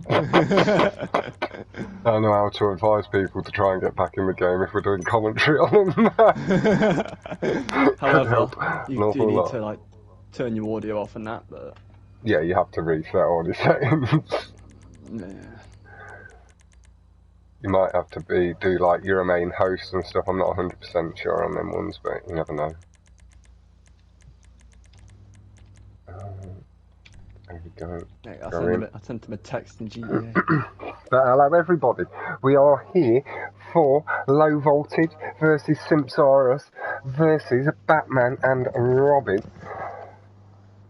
I don't know how to advise people to try and get back in the game if we're doing commentary on them. Could help you do need to like turn your audio off and that, but yeah, you have to reset all your settings. yeah. You might have to do like you're a main host and stuff. I'm not 100% sure on them ones, but you never know. There we go. I sent him a text in GTA. But hello everybody, we are here for Low Voltage versus SimpsRus versus Batman and Robin.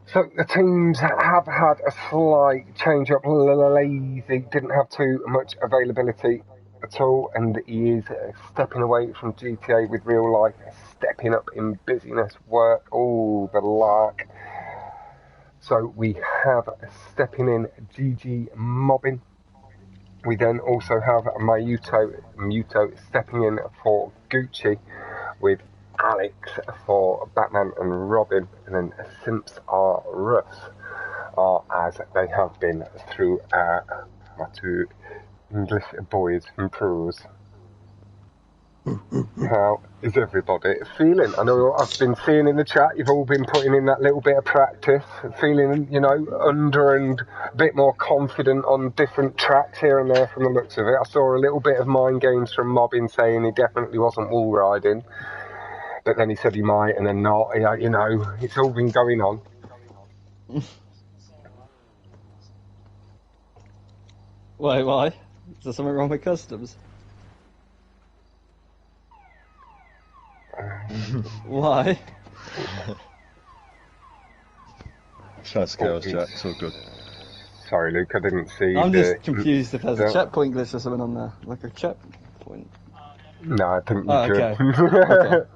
So the teams have had a slight change up. Lazy didn't have too much availability at all, and he is stepping away from GTA with real life, stepping up in busyness, work, all the lark. So we have stepping in GG Mobbin. We then also have Muto stepping in for Gucci with Alex for Batman and Robin, and then SimpsRus as they have been through my two English boys and pros. How is everybody feeling? I know I've been seeing in the chat you've all been putting in that little bit of practice, feeling, you know, under and a bit more confident on different tracks here and there from the looks of it. I saw a little bit of mind games from Mobbin saying he definitely wasn't wall riding, but then he said he might and then not. You know, it's all been going on. Why? Is there something wrong with customs? Why? That's chaos, Jack. It's all good. Sorry, Luke, I didn't see. I'm just confused if there's a checkpoint glitch or something on there, like a checkpoint. No, I think you could. Okay.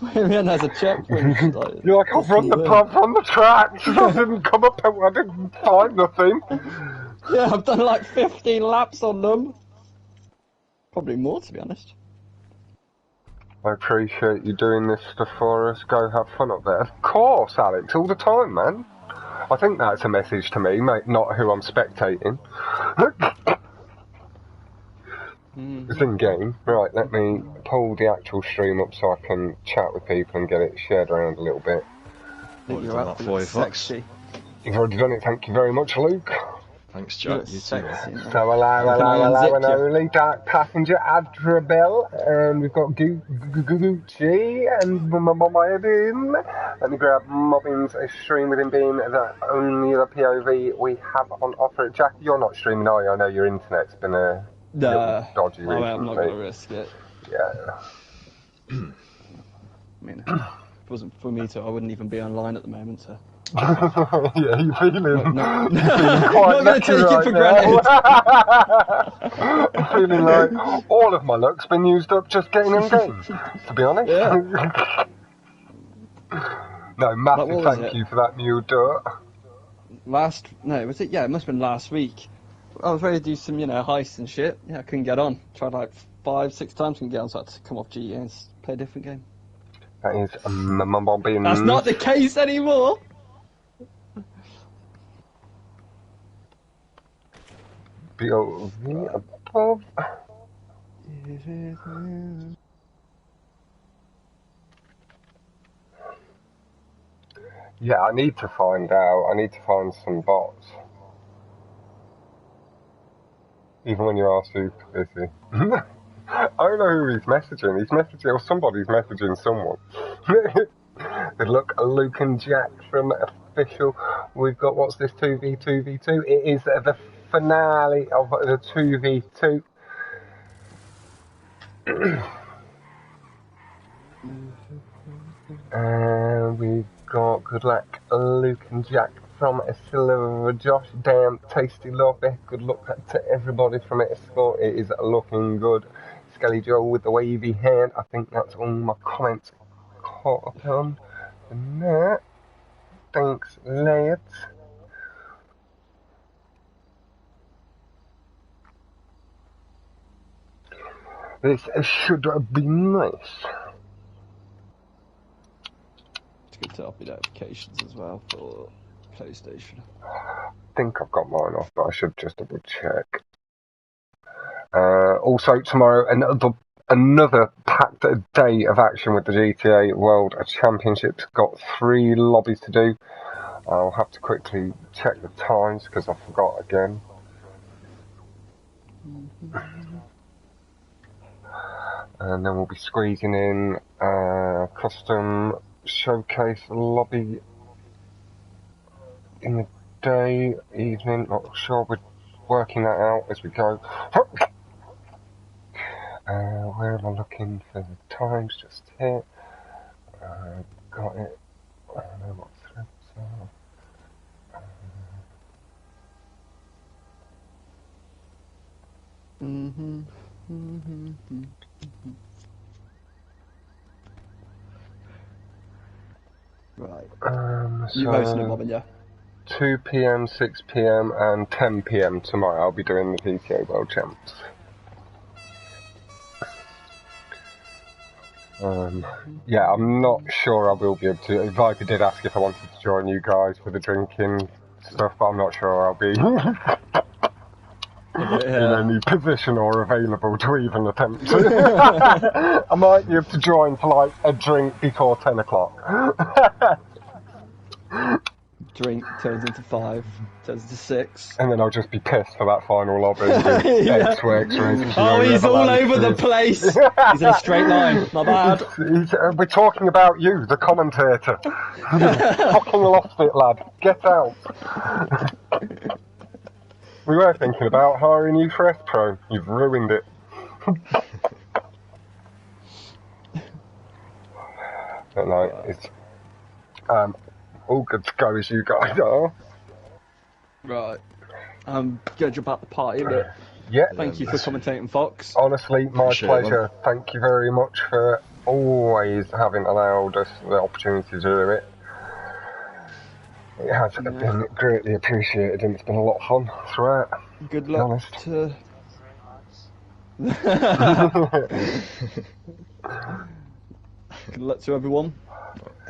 Okay. There's a checkpoint. Like, you're like, I've run the tracks. I didn't come up. I didn't find nothing. Yeah, I've done like 15 laps on them. Probably more, to be honest. I appreciate you doing this stuff for us. Go have fun up there. Of course, Alex, all the time, man. I think that's a message to me, mate, not who I'm spectating. It's in game. Right, let me pull the actual stream up so I can chat with people and get it shared around a little bit. What you're up for, Fox? You've already done it, thank you very much, Luke. Thanks, Jack. You too. So hello, and only Dark Passenger, Adrabel, and we've got Gucci and Mobbin. Let me grab Mobbin's stream with him being the only other POV we have on offer. Jack, you're not streaming, are you? I know your internet's been a little dodgy recently. I'm not going to risk it. Yeah. I mean, if it wasn't for me, I wouldn't even be online at the moment, so... yeah, you're feeling quite not going to take it for granted. I'm feeling like all of my luck's been used up just getting in games, to be honest. Yeah. No, massive thank you for that new dirt. It must have been last week. I was ready to do some, heists and shit. Yeah, I couldn't get on. Tried like 5-6 times, couldn't get on, so I had to come off GTA and play a different game. That is Mobbin. That's not the case anymore. POV above. Yeah, I need to find some bots. Even when you are super busy. I don't know who he's messaging. Or somebody's messaging someone. Good luck, Luke and Jack from Official. We've got, what's this, 2v2v2? It is the finale of the 2v2. And we've got good luck, Luke and Jack from Silver Josh. Damn tasty lovely. Good luck to everybody from Escort. It is looking good. Skelly Joe with the wavy hand. I think that's all my comments caught up on. And that. Thanks, lads. This should be nice. It's good to up your notifications as well for PlayStation. think I've got mine off, but I should just double check. Also tomorrow, another packed day of action with the GTA World Championships. Got 3 lobbies to do. I'll have to quickly check the times because I forgot again. And then we'll be squeezing in custom showcase lobby in the day, evening. Not sure, we're working that out as we go. Where am I looking for the times? Just here. Got it. I don't know what threads are. Right. So You're hosting it, Robin, yeah? 2 PM, 6 PM and 10 PM tomorrow. I'll be doing the GTA World Champs. Yeah, I'm not sure I will be able to. Viper did ask if I wanted to join you guys for the drinking stuff, but I'm not sure I'll be in any position or available to even attempt to. I might be able to join for like a drink before 10 o'clock. Drink turns into 5, turns into 6. And then I'll just be pissed for that final lobby with X-Works. Oh, he's all over the place. He's in a straight line. My bad. We're talking about you, the commentator. Fucking lost it, lad. Get out. We were thinking about hiring you for S-Pro. You've ruined it. But no, it's all good to go as you guys are. Right. I'm going to jump out the party, but yeah. Thank you for commentating, Fox. Honestly, my pleasure. Thank you very much for always having allowed us the opportunity to do it. It has been greatly appreciated and it's been a lot of fun throughout. Good luck to... Good luck to everyone.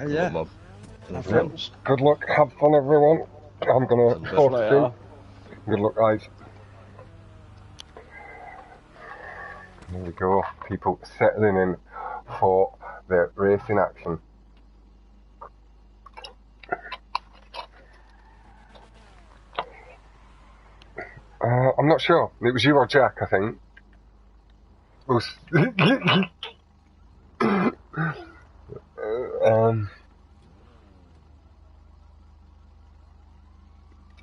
Yeah. Have fun. Good luck, have fun everyone. I'm gonna force you. Good luck, guys. There we go, people settling in for the racing action. I'm not sure. It was you or Jack, I think.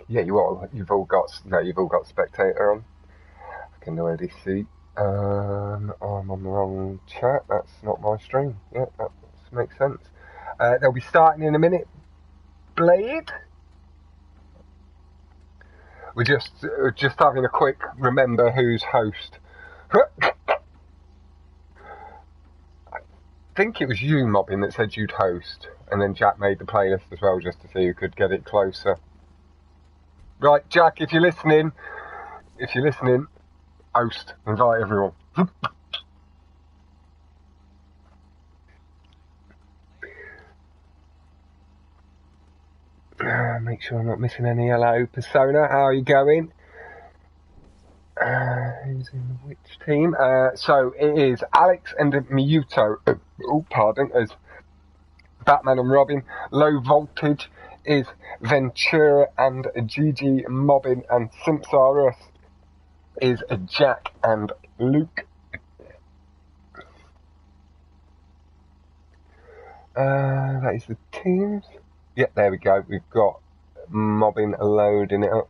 Yeah, you've all got spectator on. I can already see. I'm on the wrong chat. That's not my stream. Yeah, that makes sense. They'll be starting in a minute. Blade. We're just having a quick remember who's host. I think it was you, Mobbin, that said you'd host, and then Jack made the playlist as well just to see who could get it closer. Right, Jack, if you're listening, host, invite everyone. Make sure I'm not missing any. Hello, Persona, how are you going? Who's in which team? So it is Alex and Miyuto, as Batman and Robin. Low Voltage is Ventura and Gigi Mobbin, and SimpsRus is Jack and Luke. That is the teams. Yep, there we go. We've got Mobbin loading it up.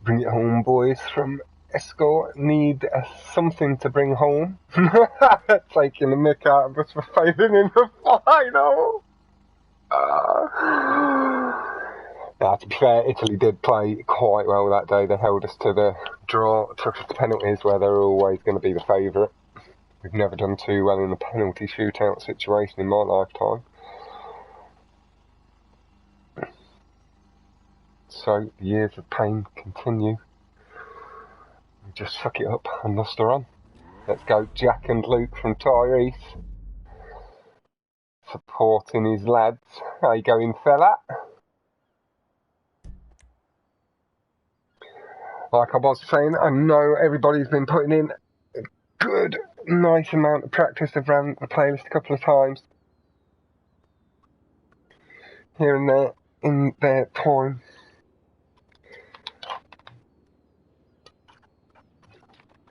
Bring it home, boys, from Escort. Need something to bring home. Taking the mick out of us for failing in the final. To be fair, Italy did play quite well that day. They held us to the draw, took us to penalties where they're always going to be the favourite. We've never done too well in a penalty shootout situation in my lifetime. So the years of pain continue. We just suck it up and muster on. Let's go, Jack and Luke from Tyrese. Supporting his lads. How you going, fella? Like I was saying, I know everybody's been putting in a good, nice amount of practice. I've ran the playlist a couple of times. Here and there, in their time.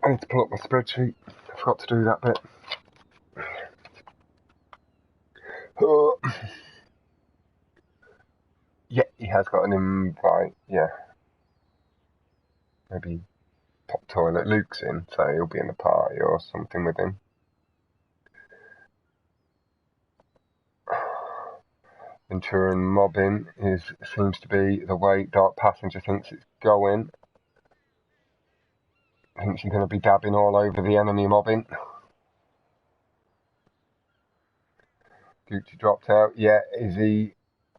I need to pull up my spreadsheet. I forgot to do that bit. Yeah, he has got an invite, yeah. Maybe pop toilet. Luke's in, so he'll be in the party or something with him. Ventura and mobbing seems to be the way Dark Passenger thinks it's going. Thinks you're going to be dabbing all over the enemy mobbing. Gucci dropped out. Yeah, is he?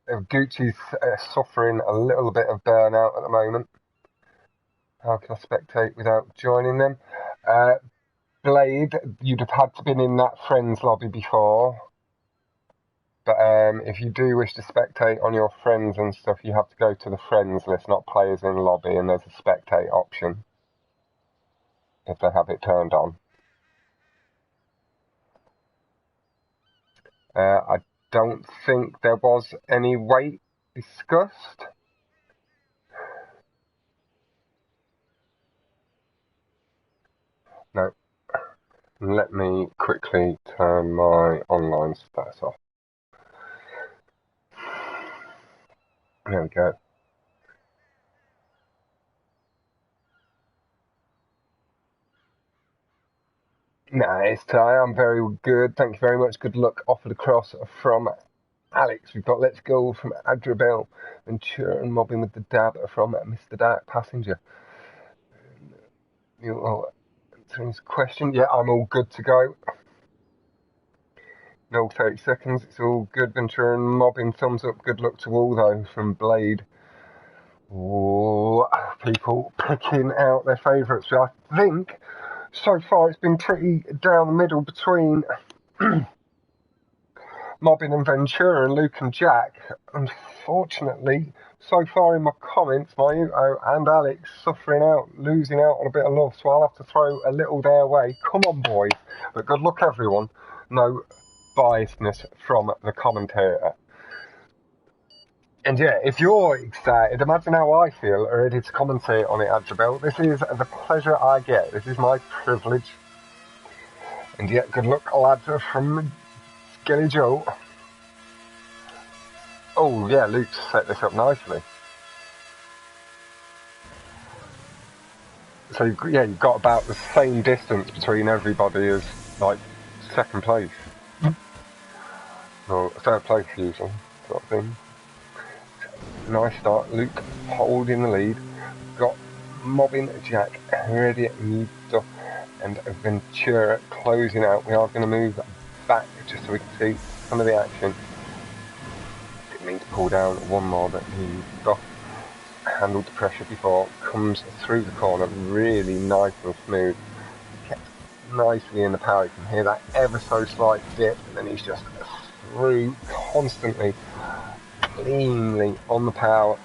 Gucci's suffering a little bit of burnout at the moment. How can I spectate without joining them? Blade, you'd have had to been in that friends lobby before. But if you do wish to spectate on your friends and stuff, you have to go to the friends list, not players in lobby, and there's a spectate option if they have it turned on. I don't think there was any weight discussed. No. Let me quickly turn my online stats off. There we go. Nice, Ty. I'm very good. Thank you very much. Good luck offered across from Alex. We've got Let's Go from Adrabel. Ventura and mobbing with the dab from Mr. Dark Passenger. Answering his question. Yeah, I'm all good to go. No 30 seconds. It's all good. Ventura and mobbing. Thumbs up. Good luck to all, though, from Blade. Oh, people picking out their favourites. I think so far it's been pretty down the middle between Mobbin and Ventura and Luke and Jack. Unfortunately, so far in my comments, my Uto and Alex losing out on a bit of love, so I'll have to throw a little their way. Come on, boys. But good luck, everyone. No biasness from the commentator. And yeah, if you're excited, imagine how I feel ready to commentate on it, Adjabel. This is the pleasure I get. This is my privilege. And yeah, good luck, lads, from Skelly Joe. Oh yeah, Luke's set this up nicely. So yeah, you've got about the same distance between everybody as, like, second place. Or third place usually, sort of thing. Nice start. Luke holding the lead. Got Mobbing, Jack ready moved up, and Ventura closing out. We are going to move back just so we can see some of the action. Didn't mean to pull down one more, but he got handled the pressure before. Comes through the corner really nice and smooth. Kept nicely in the power. You can hear that ever so slight dip, and then he's just through constantly. Cleanly on the power.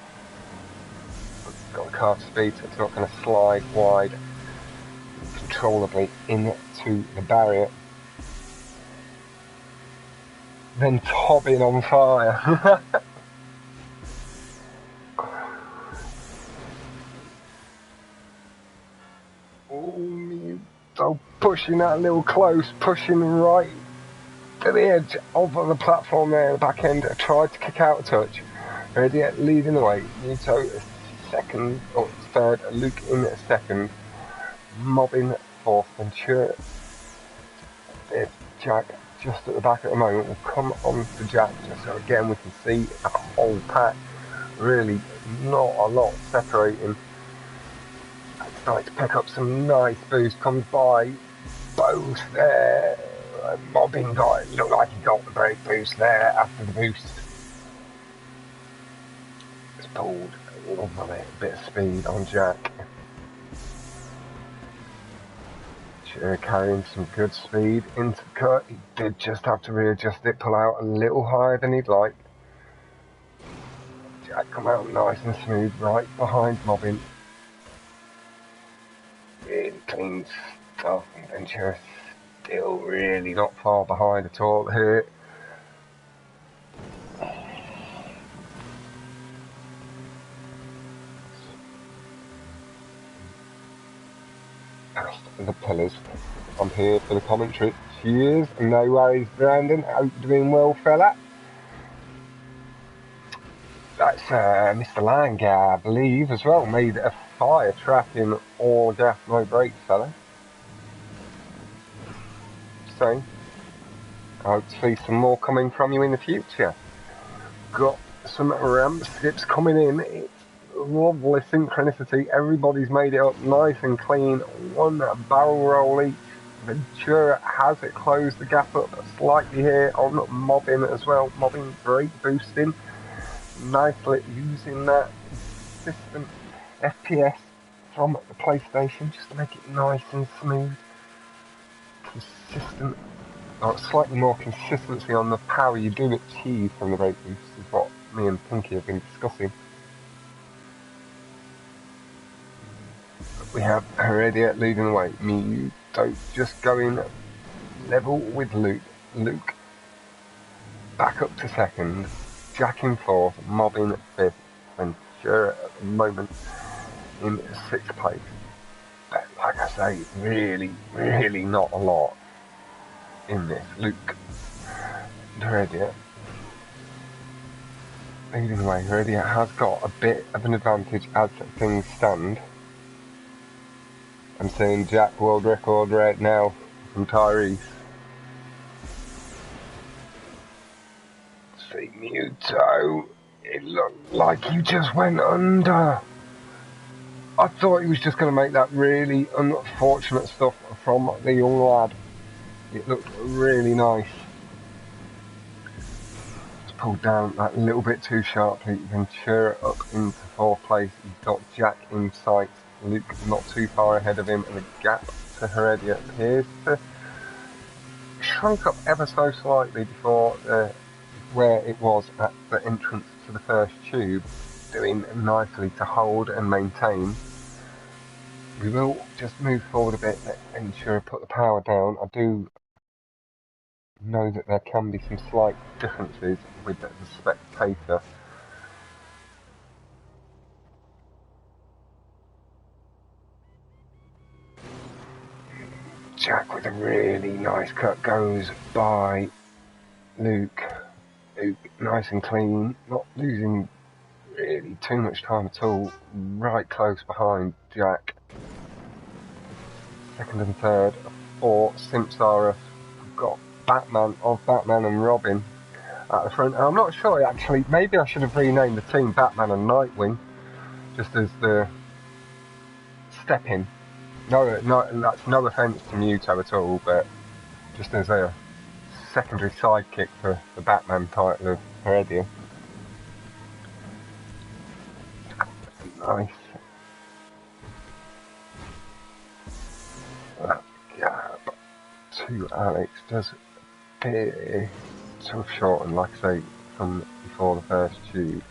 Got the car to speed, so it's not going to slide wide controllably into the barrier. Then Tobin on fire. Oh, so pushing that a little close, pushing right to the edge of the platform there, the back end. Tried to kick out a touch. Ready leading the way. Muto second or third. Luke in second. Mobbing fourth. Ventura. There's Jack just at the back at the moment. We'll come on to Jack just so again we can see a whole pack. Really not a lot separating. Starting to pick up some nice boost. Comes by both there. Mobbing guy looked like he got the brake boost there after the boost. It's pulled a bit of speed on Jack. Carrying some good speed into the cut. He did just have to readjust it, pull out a little higher than he'd like. Jack come out nice and smooth right behind Mobbing. really clean stuff, and Ventura's still really not far behind at all here. The pillars. I'm here for the commentary. Cheers. No worries, Brandon. Hope you're doing well, fella. That's Mr. Langer, I believe, as well. Made a fire trap in all gas, no brakes, fella. So, I hope to see some more coming from you in the future. Got some ramp skips coming in. It's lovely synchronicity. Everybody's made it up nice and clean. One barrel roll each. Ventura has it closed the gap up slightly here on mobbing as well. Mobbing, brake boosting. Nicely using that consistent FPS from the PlayStation just to make it nice and smooth. Consistent, or slightly more consistency on the power you do achieve from the brake boost is what me and Pinky have been discussing. We have Heredia leading the way. Muto just going level with Luke. Luke back up to second. Jack in fourth. Mobbing fifth. Ventura at the moment in sixth place. But like I say, really not a lot in this. Luke Heredia leading the way. Heredia has got a bit of an advantage as things stand. I'm seeing Jack world record right now from Tyrese. See Muto, it looked like he just went under. I thought he was just going to make that really unfortunate stuff from the young lad. It looked really nice. Just pulled down that little bit too sharply. Ventura up into fourth place. He's got Jack in sight. Luke not too far ahead of him, and the gap to Heredia appears to shrunk up ever so slightly before where it was at the entrance to the first tube, doing nicely to hold and maintain. We will just move forward a bit and ensure put the power down. I do know that there can be some slight differences with the spectator. Jack with a really nice cut goes by Luke. Luke nice and clean, not losing really too much time at all. Right close behind Jack. Second and third for SimpsRus. We've got Batman and Robin at the front. And I'm not sure actually, maybe I should have renamed the team Batman and Nightwing, just as the step in. No, that's no offence to Muto at all, but just as a secondary sidekick for the Batman title of Heredia. Nice. That gap to Alex does appear to have shortened, like I say, from before the first tube.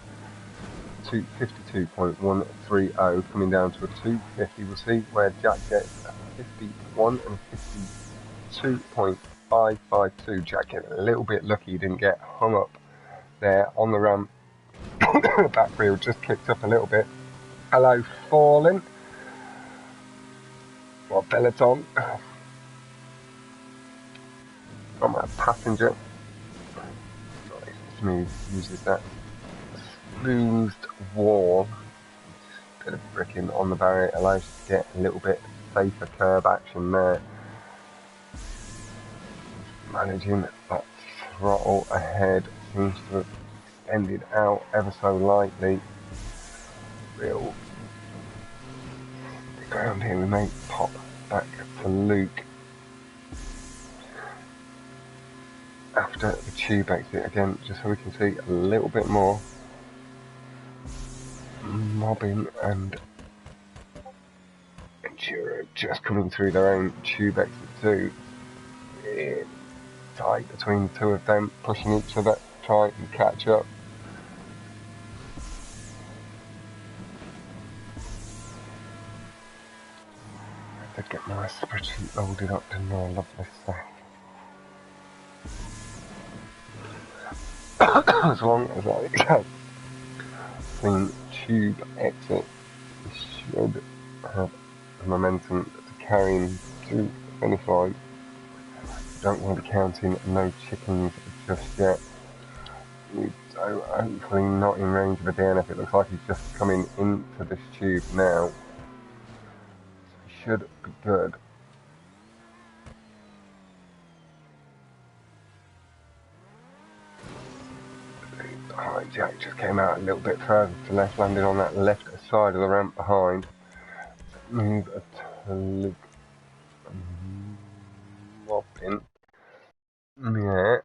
252.130 coming down to a 250. We'll see where Jack gets 51 and 52.552. Jack getting a little bit lucky, he didn't get hung up there on the ramp. Back wheel just kicked up a little bit. Hello, Fallen. Well, Peloton. From a passenger. Nice, smooth, uses that smoothed wall. Bit of bricking on the barrier allows you to get a little bit safer curb action there. Managing that throttle ahead seems to have extended out ever so lightly. Real stick around here, we may pop back to Luke after the tube exit again, just so we can see a little bit more. Mobbing and Enduro just coming through their own tube exit too. Really tight between the two of them, pushing each other, trying to catch up. Did get my spreadsheet loaded up, didn't I? Lovely stuff. As long as I can clean tube exit, should have the momentum to carry him to the finish line. Don't want to be counting no chickens just yet. So hopefully not in range of a DNF. It looks like he's just coming into this tube now. So he should be good. Hijack just came out a little bit further to left, landed on that left side of the ramp behind. Move a little Robin. Yeah.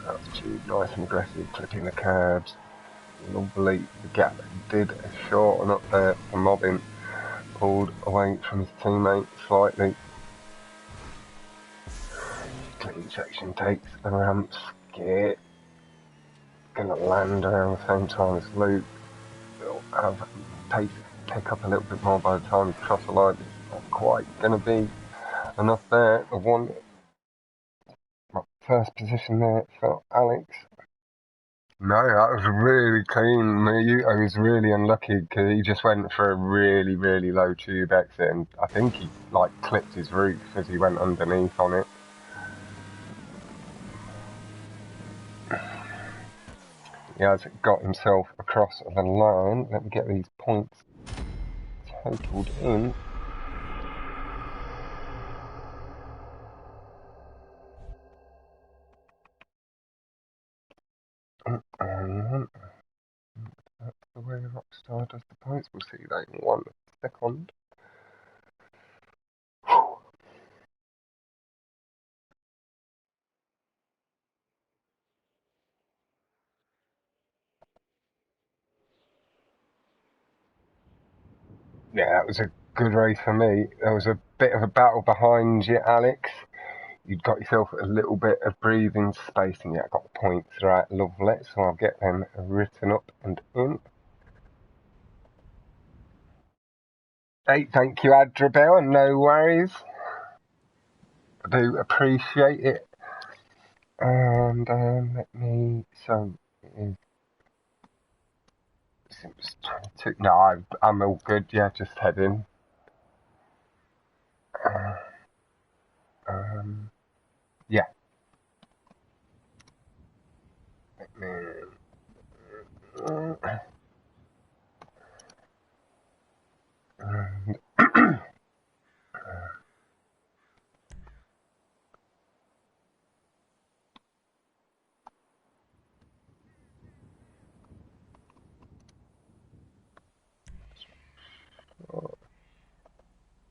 Attitude, nice and aggressive, clipping the curbs. Lovely. The gap did shorten up there for Robin. Pulled away from his teammate slightly. Clean section takes the ramp skit. Gonna land around the same time as Luke. He'll have pace pick up a little bit more by the time he crosses the line. It's not quite gonna be enough there. The one first position there for Alex. No, that was really clean. I was really unlucky because he just went for a really, really low tube exit, and I think he like clipped his roof as he went underneath on it. He has got himself across the line. Let me get these points totaled in. That's the way Rockstar does the points. We'll see that in 1 second. Yeah, that was a good race for me. There was a bit of a battle behind you, Alex. You'd got yourself a little bit of breathing space, and yeah, I got the points right, lovely. So I'll get them written up and in. Hey, thank you, Adrabel, and no worries. I do appreciate it. And let me. So it is Simps 22. No, I'm all good. Yeah, just heading. Yeah. Let me.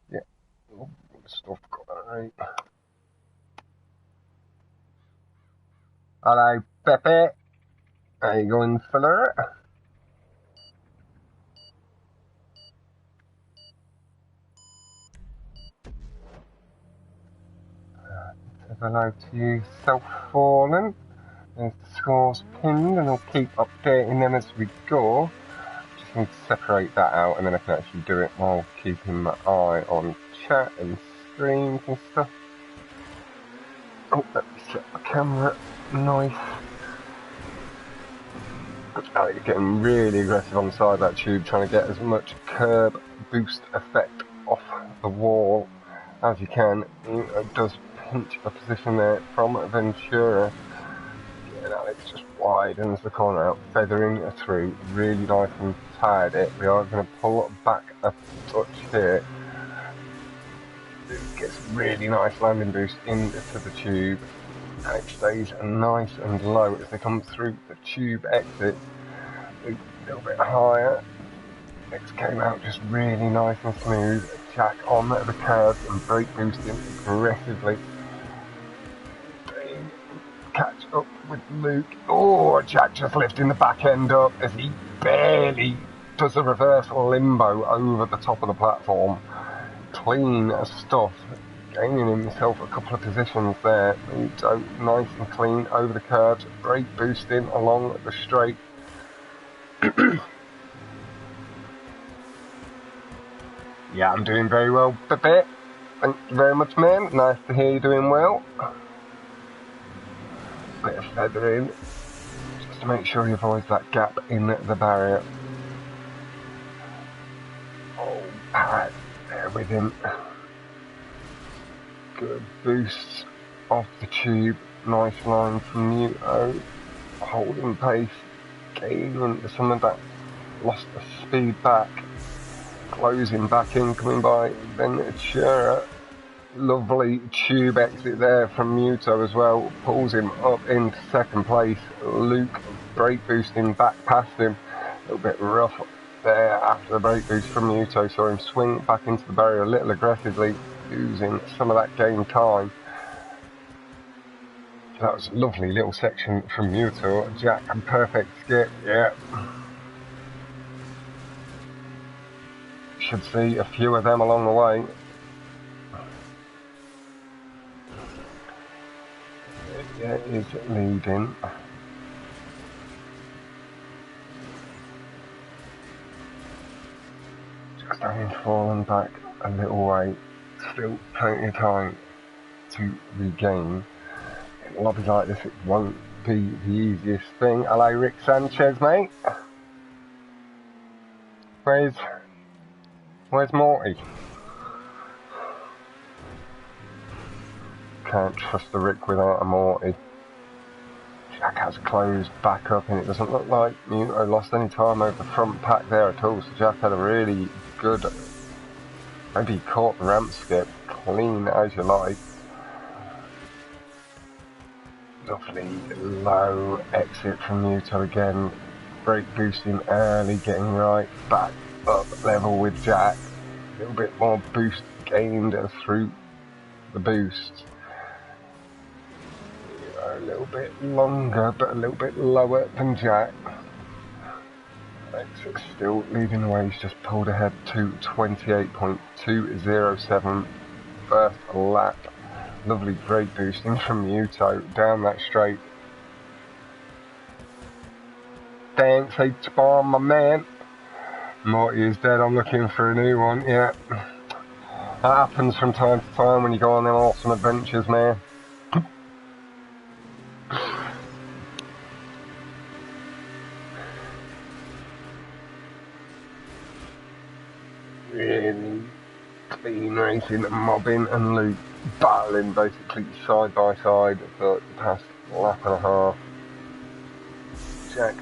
Yeah. Oh, stuff got right. Hello, Pepe. How you going, fella? Say hello to you, Self-Fallen. There's the scores pinned, and I'll keep updating them as we go. Just need to separate that out, and then I can actually do it while keeping my eye on chat and streams and stuff. Oh, let me set my camera. Nice. Oh, you're getting really aggressive on the side of that tube, trying to get as much curb boost effect off the wall as you can. It does pinch a position there from Ventura. Yeah, Alex just widens the corner out, feathering it through, really nice and tied it. We are going to pull back a touch here. It gets really nice landing boost into the tube, and it stays nice and low as they come through the tube exit. A little bit higher. X came out just really nice and smooth. Jack on the curves and brake boosting aggressively. Catch up with Luke. Oh, Jack just lifting the back end up as he barely does a reverse limbo over the top of the platform. Clean as stuff. Gaining himself a couple of positions there. Muto nice and clean over the curves. Brake boosting along the straight. Yeah, I'm doing very well, Babette. Thank you very much, man. Nice to hear you doing well. Bit of feathering, just to make sure he avoids that gap in the barrier. Oh, Pat, there with him. Good boost off the tube. Nice line from Muto. Holding pace, gaining some of that lost the speed back. Closing back in, coming by Ventura. Lovely tube exit there from Muto as well. Pulls him up into second place. Luke brake boosting back past him. A little bit rough there after the brake boost from Muto. Saw him swing back into the barrier a little aggressively, losing some of that game time. So that was a lovely little section from Muto. Jack, a perfect skip, yeah. Should see a few of them along the way. Yeah, is leading. Just having fallen back a little way. Still plenty of time to regain. In lobbies like this, it won't be the easiest thing. Hello, Rick Sanchez, mate. Where's Morty? Can't trust the Rick without a Morty. Jack has closed back up, and it doesn't look like Muto lost any time over the front pack there at all. So Jack had a really good, maybe he caught the ramp skip, clean as you like. Lovely low exit from Muto again. Brake boosting early, getting right back up level with Jack. A little bit more boost gained through the boost. A little bit longer, but a little bit lower than Jack. Exit still leading the way. He's just pulled ahead to 28.207 first lap. Lovely brake boosting from Muto down that straight. Thanks, H-Bar, my man. Morty is dead. I'm looking for a new one. Yeah, that happens from time to time when you go on them awesome adventures, man. Really clean racing, mobbing and Luke battling basically side by side for the past lap and a half. Jack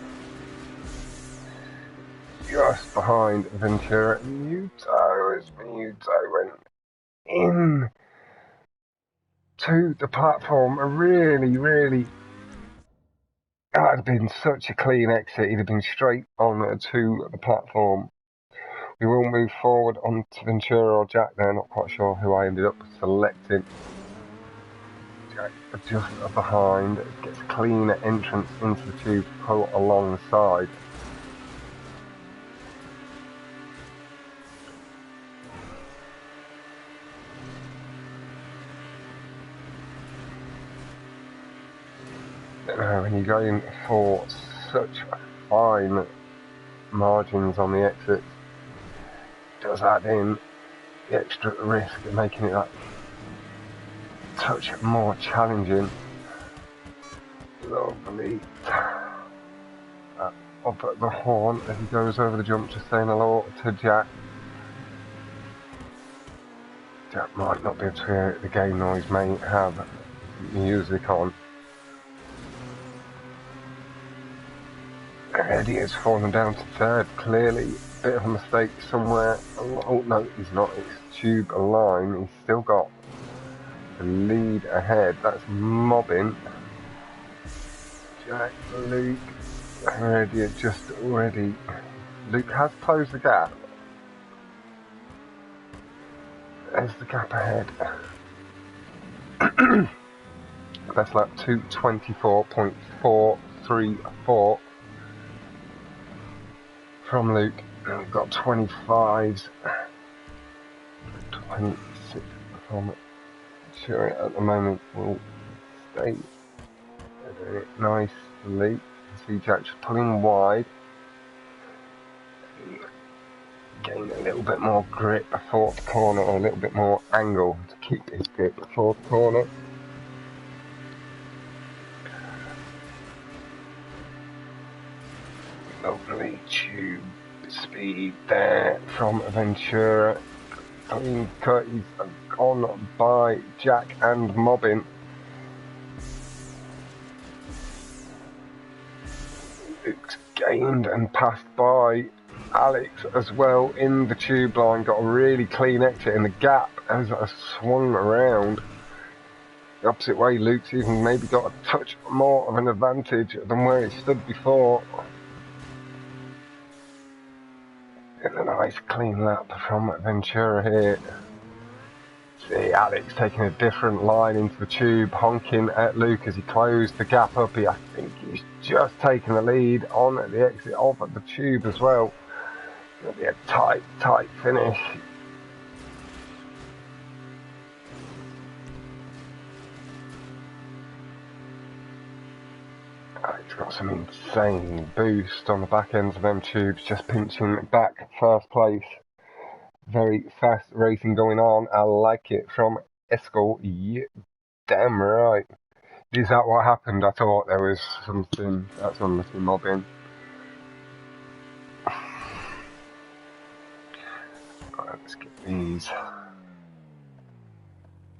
just behind Ventura. Muto went in to the platform. Really, that had been such a clean exit. He'd have been straight on to the platform. We will move forward on to Ventura or Jack there, not quite sure who I ended up selecting. Jack just behind, gets clean entrance into the tube to pull alongside. When you're going for such fine margins on the exits, does add in the extra risk of making it that touch more challenging. Lovely. Up at the horn as he goes over the jump, just saying hello to Jack. Jack might not be able to hear the game noise, may have music on. Eddie has fallen down to third, clearly. Bit of a mistake somewhere. Oh no, he's not. It's tube line. He's still got the lead ahead. That's mobbing. Jack, Luke, Eddie just already. Luke has closed the gap. There's the gap ahead. best lap 2:24.434 from Luke. And we've got 25s, 26 from Sure at the moment. Will stay nicely. See Jack just pulling wide. Gain a little bit more grip, a fourth corner, or a little bit more angle to keep his grip, a fourth corner. Lovely tube speed there from Ventura. Clean cut, he's gone by Jack and Mobbin. Luke's gained and passed by Alex as well in the tube line, got a really clean exit in the gap as I swung around. The opposite way, Luke's even maybe got a touch more of an advantage than where he stood before. It's a nice clean lap from Ventura here. See Alex taking a different line into the tube, honking at Luke as he closed the gap up. I think he's just taken the lead on the exit of the tube as well. It's going to be a tight finish. Alex got some insane boost on the back ends of them tubes, just pinching back first place. Very fast racing going on. I like it from Escol. Yeah, damn right. Is that what happened? I thought there was something. That's on the Mobbin. Right, let's get these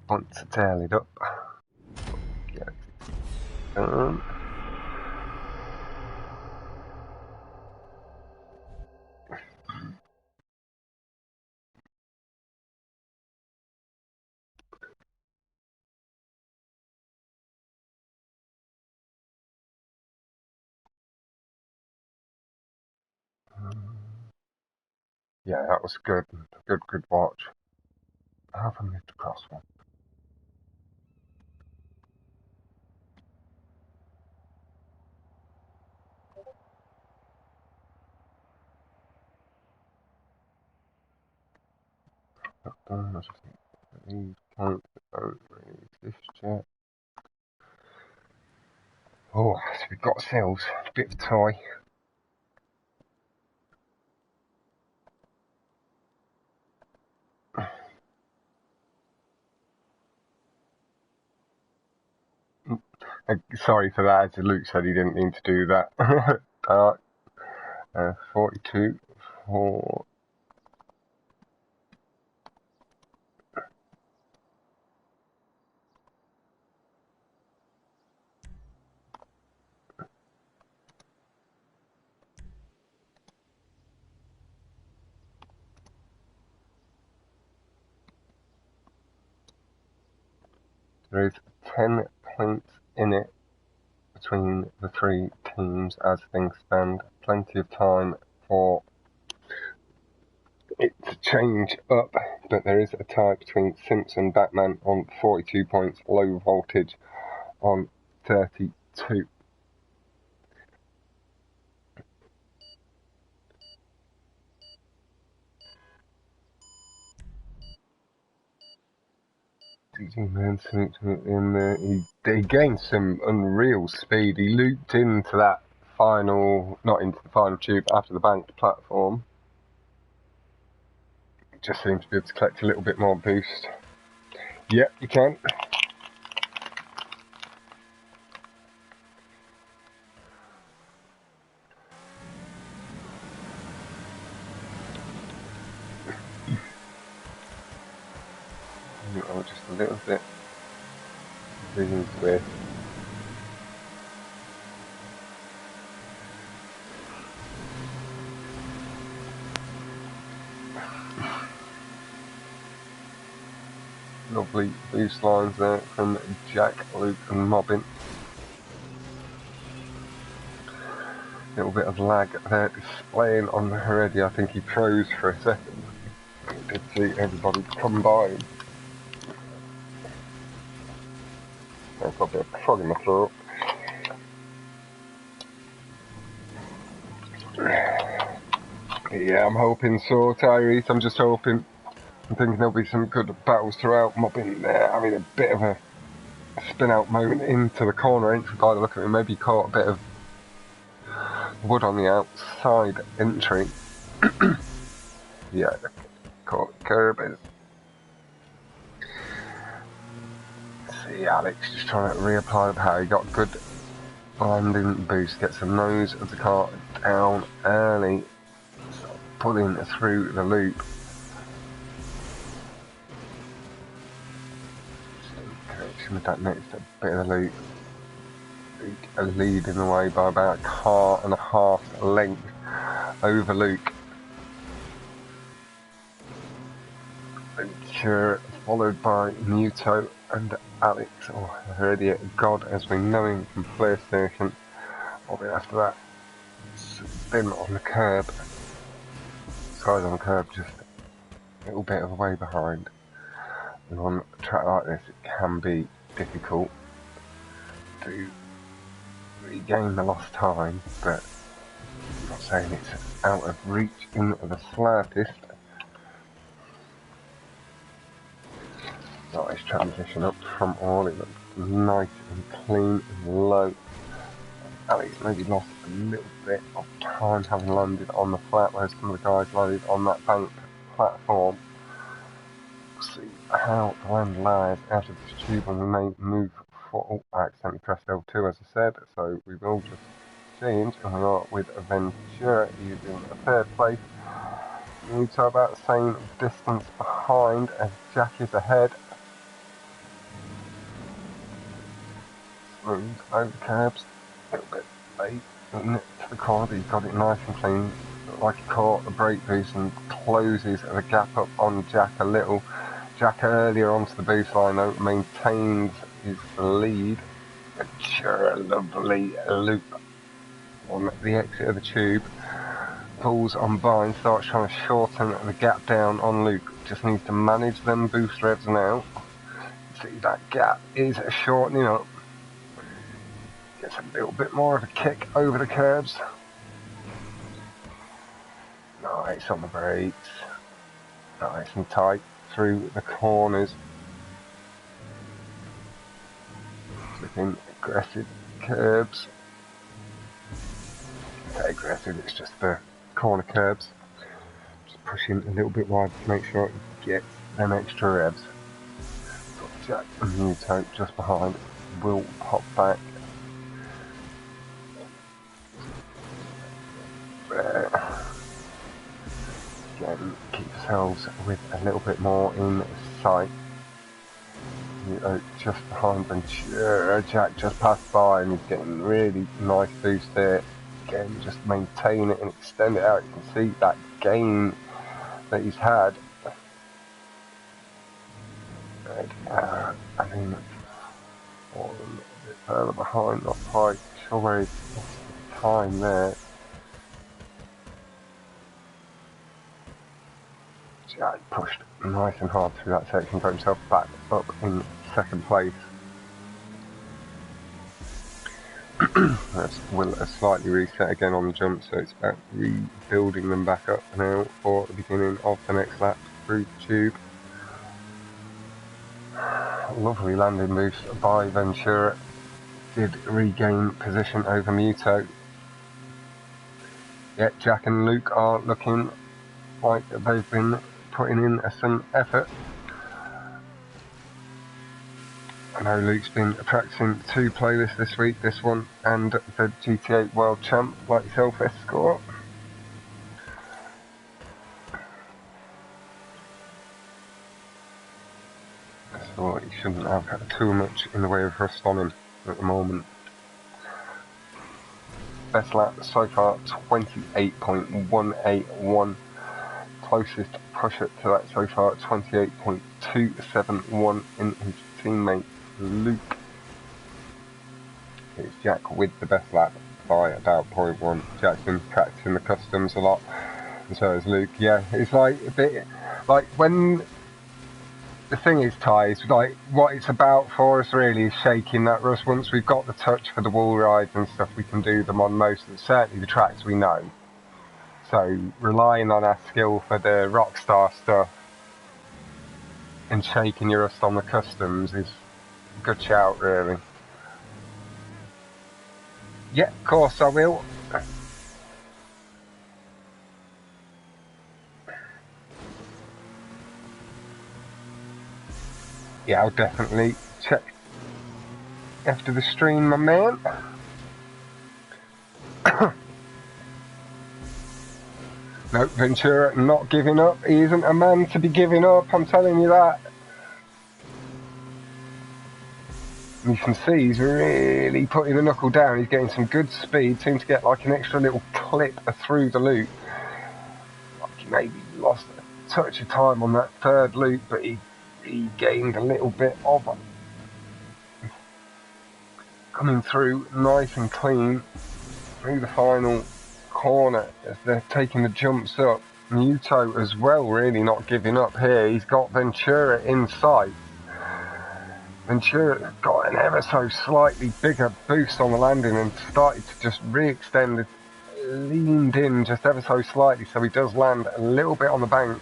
points tallied up. Get it done. Yeah, that was good. Good watch. I haven't moved across one. These points don't really exist yet. Oh, so we've got ourselves a bit of a tie. Sorry for that, as Luke said he didn't mean to do that. 42 for... There is 10 points in it between the three teams as things stand. Plenty of time for it to change up, but there is a tie between Simps and Batman on 42 points, low voltage on 32. In there, he gained some unreal speed. He looped into that final, not into the final tube, after the banked platform. Just seems to be able to collect a little bit more boost. Yep, you can. Just a little bit. Vision clear. Lovely boost lines there from Jack, Luke and Mobbin. Little bit of lag there displaying on the Heredia. I think he froze for a second. You did see everybody come by. I've got a bit of frog in my throat. Yeah, I'm hoping so, Tyrese. I'm just hoping. I'm thinking there'll be some good battles throughout. Mobbing there, having a bit of a spin out moment into the corner entry by the look of it. Maybe caught a bit of wood on the outside entry. Yeah, caught the curb. See Alex just trying to reapply the power. He got good landing boost, gets the nose of the car down early, pulling through the loop. Connection with that next bit of the loop. Luke leading the way by about a car and a half length over Luke. Ventura followed by Muto and Alex, or already a god as we know him from PlayStation. Probably after that spin on the curb. Guys on the curb just a little bit of a way behind. And on a track like this it can be difficult to regain the lost time, but I'm not saying it's out of reach in the slightest. Nice transition up from all, it looks nice and clean and low. Alex maybe lost a little bit of time having landed on the flat, whereas some of the guys landed on that bank platform. We'll see how the land lies out of this tube and we may move for. Oh, I accidentally pressed L2 as I said, so we will just change, and we are with Ventura using a third place. Muto about the same distance behind as Jack is ahead. Smooth over the curbs, a little bit late into the corner, but he got it nice and clean. Looked like he caught the brake boost and closes the gap up on Jack a little. Jack earlier onto the boost line though maintains his lead. A lovely loop on the exit of the tube. Pulls on by and starts trying to shorten the gap down on Luke. Just needs to manage them boost revs now. See, that gap is shortening up. Gets a little bit more of a kick over the curbs. Nice on the brakes. Nice and tight through the corners. Flipping aggressive curbs. Aggressive, it's just the corner curbs. Just pushing a little bit wide to make sure it gets them extra revs. Got Jack and Muto just behind. Will pop back. Again, keep ourselves with a little bit more in sight. Just behind Ventura. Jack just passed by and he's getting really nice boost there. Again, just maintain it and extend it out. You can see that gain that he's had. I mean, a little bit further behind, not quite sure where he's lost the time there. Jack pushed nice and hard through that section, got himself back up in second place. Will slightly reset again on the jump, so it's about rebuilding them back up now for the beginning of the next lap through the tube. Lovely landing boost by Ventura. Did regain position over Muto. Yet Jack and Luke are looking like they've been putting in some effort. I know Luke's been practicing 2 playlists this week, this one and the GTA World Champ, like yourself, Escort. So he shouldn't have too much in the way of rust on him at the moment. Best lap so far, 28.181. Closest pusher to that so far, 28.271 in his teammate Luke. It's Jack with the best lap by about 0.1. Jack's been practicing the customs a lot, and so has Luke. Yeah, it's like a bit like when the thing is, Ty, is like what it's about for us really is shaking that rust. Once we've got the touch for the wall rides and stuff, we can do them on most of certainly the tracks we know. So relying on our skill for the Rockstar stuff and shaking your rust on the customs is a good shout, really. Yeah, of course I will. Yeah, I'll definitely check after the stream, my man. No, Ventura not giving up. He isn't a man to be giving up, I'm telling you that. You can see he's really putting the knuckle down. He's getting some good speed. Seems to get like an extra little clip through the loop. Like he maybe lost a touch of time on that third loop, but he gained a little bit of it. Coming through nice and clean through the final corner as they're taking the jumps up. Muto as well, really not giving up here. He's got Ventura in sight. Ventura got an ever so slightly bigger boost on the landing and started to just re-extend it, leaned in just ever so slightly, so he does land a little bit on the bank.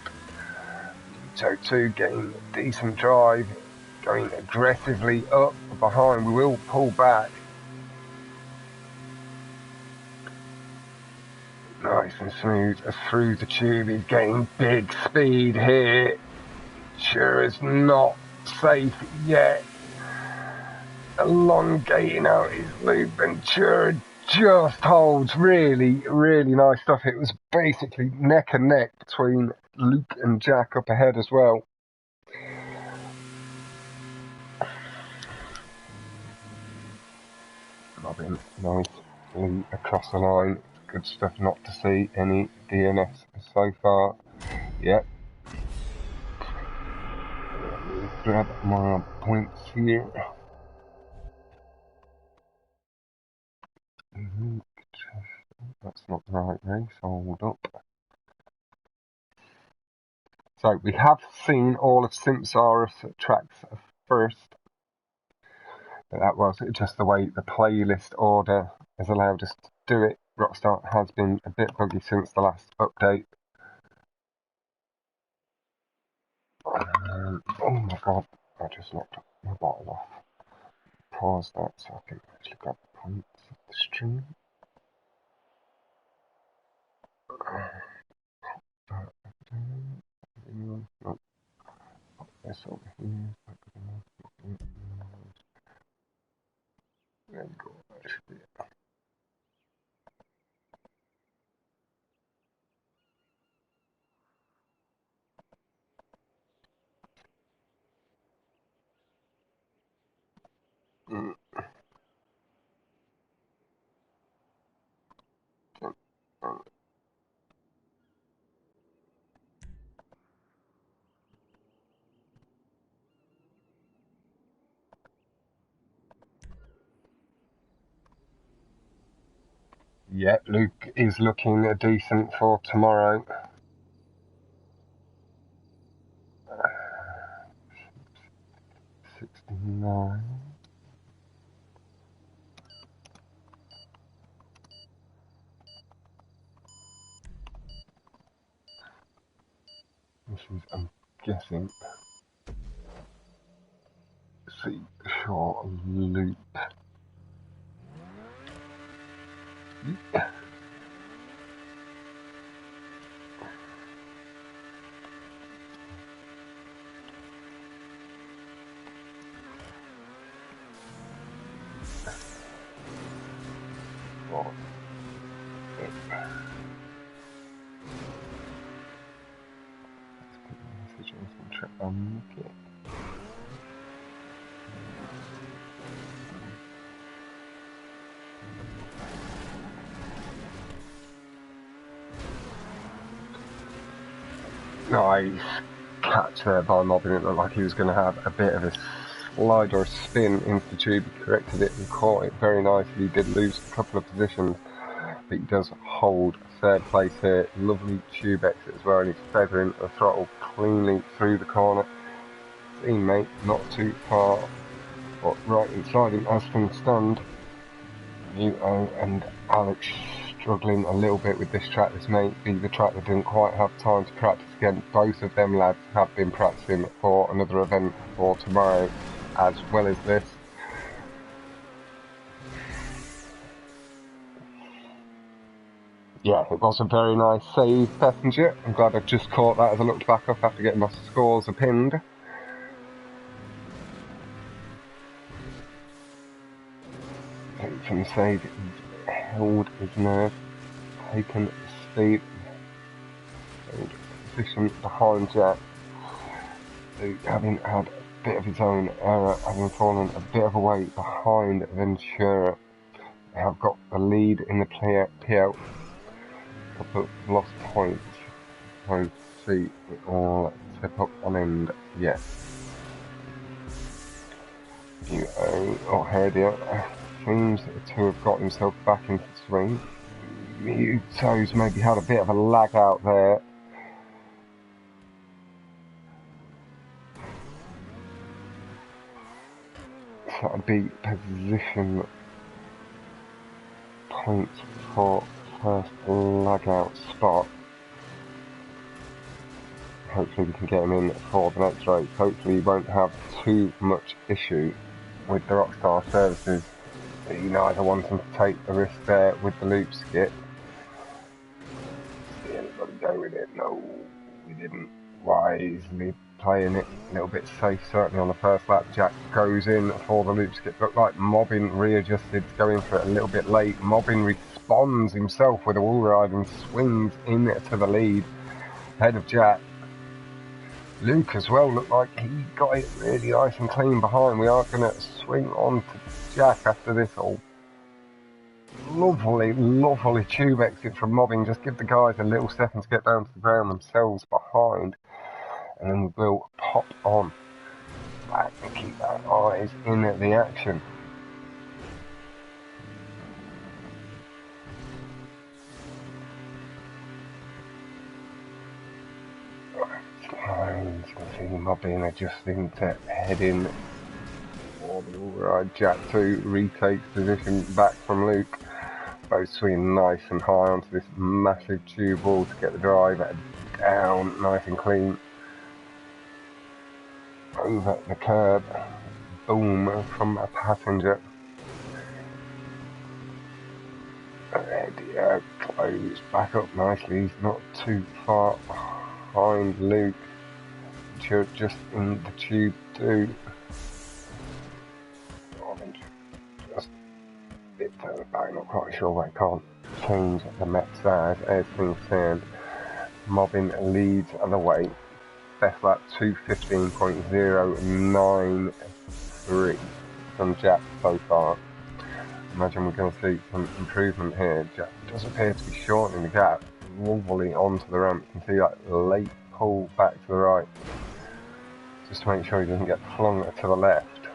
Muto too getting a decent drive, going aggressively up behind. We will pull back. Nice and smooth through the tube. He's getting big speed here. Sure is not safe yet. Elongating out his loop. Ventura just holds. Really, really nice stuff. It was basically neck and neck between Luke and Jack up ahead as well. Robin nicely across the line. Good stuff not to see any DNS so far. Yep. Grab my points here. That's not the right race. Hold up. So we have seen all of SimpsRus tracks first. But that was just the way the playlist order has allowed us to do it. Rockstar has been a bit buggy since the last update. Oh my god, I just knocked my bottle off. Pause that so I can actually grab the points of the stream. No. This over here. There we go, that should be it. Yeah, Luke is looking decent for tomorrow. $69. This is, I'm guessing, short loop. Yeah. Nice catch there by Mobbin. It looked like he was going to have a bit of a slide or a spin into the tube. He corrected it and caught it very nicely. He did lose a couple of positions, but he does hold third place here. Lovely tube exit as well, and he's feathering the throttle cleanly through the corner. teammate not too far, but right inside him as things stand. Yuo and Alex struggling a little bit with this track. This may be the track that didn't quite have time to practice again. Both of them lads have been practicing for another event for tomorrow as well as this. Yeah, it was a very nice save, Passenger. I'm glad I just caught that as I looked back up after getting my scores pinned. From save, he's held his nerve, taken speed, held position behind Jack, who, having had a bit of his own error, having fallen a bit of a way behind Ventura, they have got the lead in the PL. Couple of lost points. So see it all tip up on end. Yes. Herdia seems to have got himself back into the swing. Muto's maybe had a bit of a lag out there. So that'd be position points for first lag out spot. Hopefully we can get him in for the next race. Hopefully he won't have too much issue with the Rockstar services. You neither want him to take the risk there with the loop skip. Did anybody go with it? No, we didn't. Wisely playing it a little bit safe, certainly on the first lap. Jack goes in for the loop skip. Looked like Mobbin readjusted, going for it a little bit late. Mobbin responds himself with a wall ride and swings in to the lead ahead of Jack. Luke as well looked like he got it really nice and clean behind. We are going to swing on to Jack after this all lovely tube exit from Mobbing. Just give the guys a little second to get down to the ground themselves behind, and then we'll pop on back and keep our eyes in the action. You can see Mobbing adjusting to head in for the all-ride. Jack 2 retakes position back from Luke. Both swinging nice and high onto this massive tube wall to get the driver down nice and clean. Over the curb. Boom from a Passenger. Eddie close back up nicely. He's not too far behind Luke. Just in the tube too. Just a bit further back, not quite sure why I can't change the map size as things stand. Mobbin leads the way. Best lap 2:15.093 from Jack so far. Imagine we're going to see some improvement here. Jack does appear to be shortening the gap. Wobbly onto the ramp. You can see that late pull back to the right. Just to make sure he doesn't get flung to the left.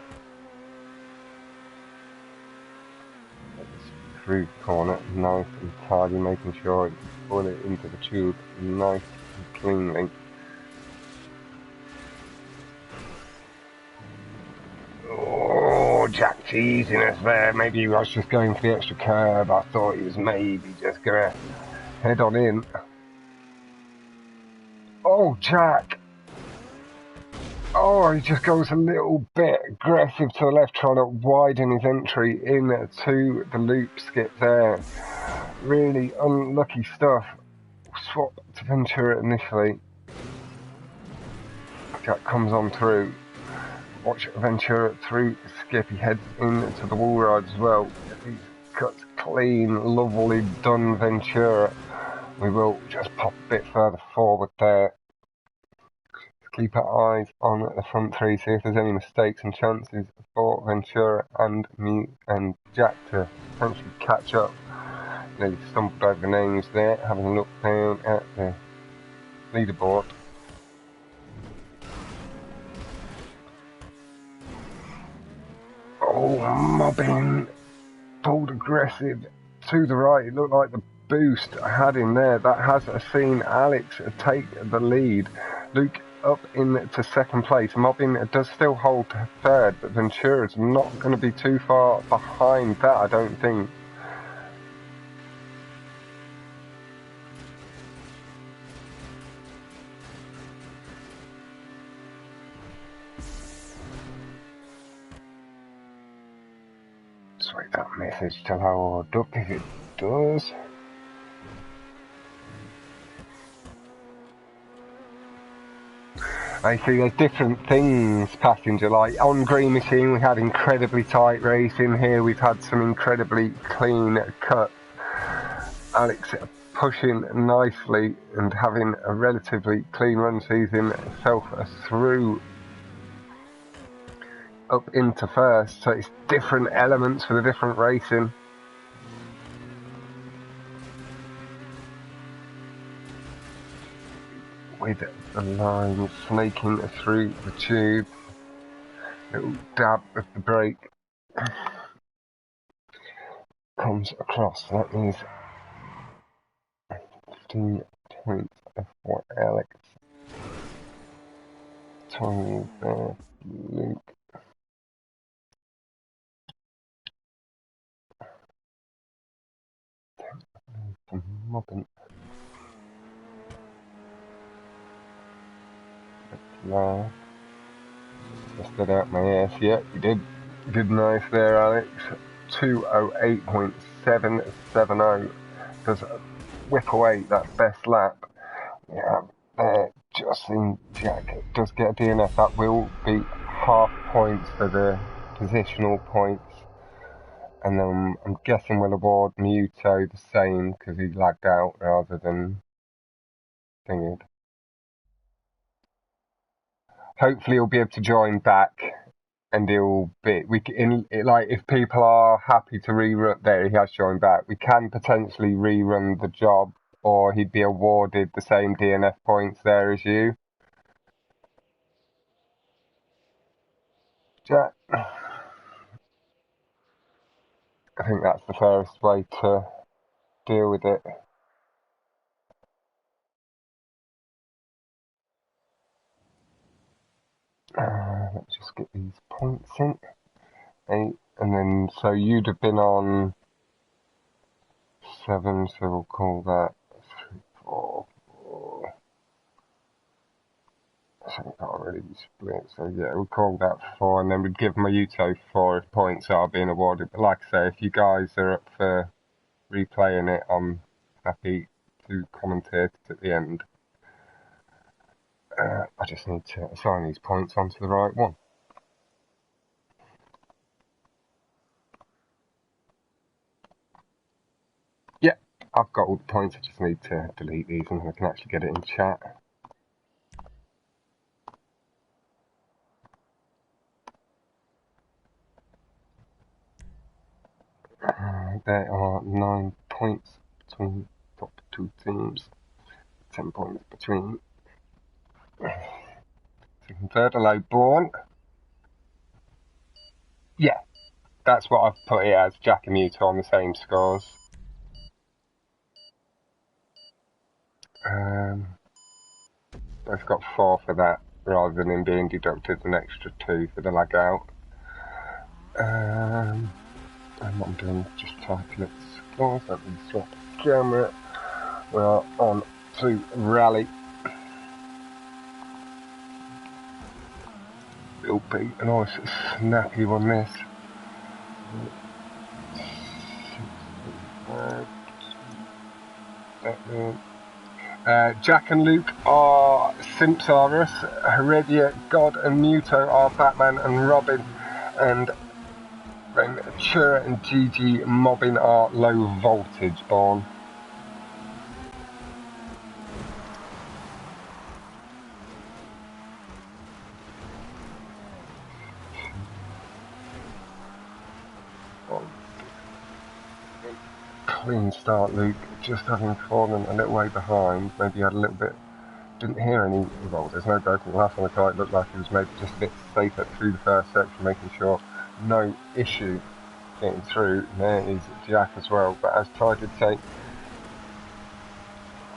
Through the corner, nice and tidy, making sure he's pulling it into the tube nice and cleanly. Oh, Jack teasing us there. Maybe he was just going for the extra curve. I thought he was maybe just going to head on in. Oh, Jack! Oh, he just goes a little bit aggressive to the left, trying to widen his entry into the loop skip there. Really unlucky stuff. Swap to Ventura initially. Jack comes on through. Watch Ventura through the skip. He heads into the wall ride as well. He's cut clean, lovely done Ventura. We will just pop a bit further forward there. Keep our eyes on the front three, see if there's any mistakes and chances for Ventura and Jack to potentially catch up. Nearly stumbled over the names there, having a look down at the leaderboard. Oh, Mobbin pulled aggressive to the right. It looked like the boost I had in there. That has seen Alex take the lead. Luke up into second place. Mobbin does still hold third, but Ventura's not going to be too far behind that, I don't think. Let's wait that message to load up if it does. I see there's different things, passenger. Like on Green Machine, we had incredibly tight racing. Here we've had some incredibly clean cuts. Alex pushing nicely and having a relatively clean run, sees himself through up into first. So it's different elements for the different racing. With the line snaking through the tube, little dab of the brake comes across. That means 15 points for Alex. 12 there, Luke. Mobbin. Now, just got out my ass. Yeah, you did nice there, Alex. 208.770 does whip away that best lap. Yeah, Justin Jack does get a DNF. That will be half points for the positional points, and then I'm guessing we'll award Muto the same because he lagged out rather than thingied. Hopefully he'll be able to join back, and he'll be. Like if people are happy to rerun. There, he has joined back. We can potentially rerun the job, or he'd be awarded the same DNF points there as you, Jack. I think that's the fairest way to deal with it. Let's just get these points in. 8, and then so you'd have been on 7, so we'll call that 3, 4, 4. So we can't really split, so yeah, we'll call that 4, and then we'd give Mayuto 4 if points are being awarded. But like I say, if you guys are up for replaying it, I'm happy to commentate at the end. I just need to assign these points onto the right one. Yeah, I've got all the points, I just need to delete these and I can actually get it in chat. There are 9 points between top 2 teams, 10 points between second and third. Hello, Born. Yeah, that's what I've put it as, Jack and Muto on the same scores. Both got 4 for that, rather than him being deducted an extra 2 for the lag out. And what I'm doing is just typing up the scores. Let me swap the camera. We are on to rally. It'll be a nice snappy one, this. Jack and Luke are SimpsRus, Heredia, God and Muto are Batman and Robin, and Ventura and Gigi Mobbin are Low Voltage Born. Clean start, Luke, just having fallen a little way behind. Maybe had a little bit, didn't hear any, well, there's no broken glass on the car. It looked like he was maybe just a bit safer through the first section, making sure no issue getting through. There is Jack as well, but as Ty did say,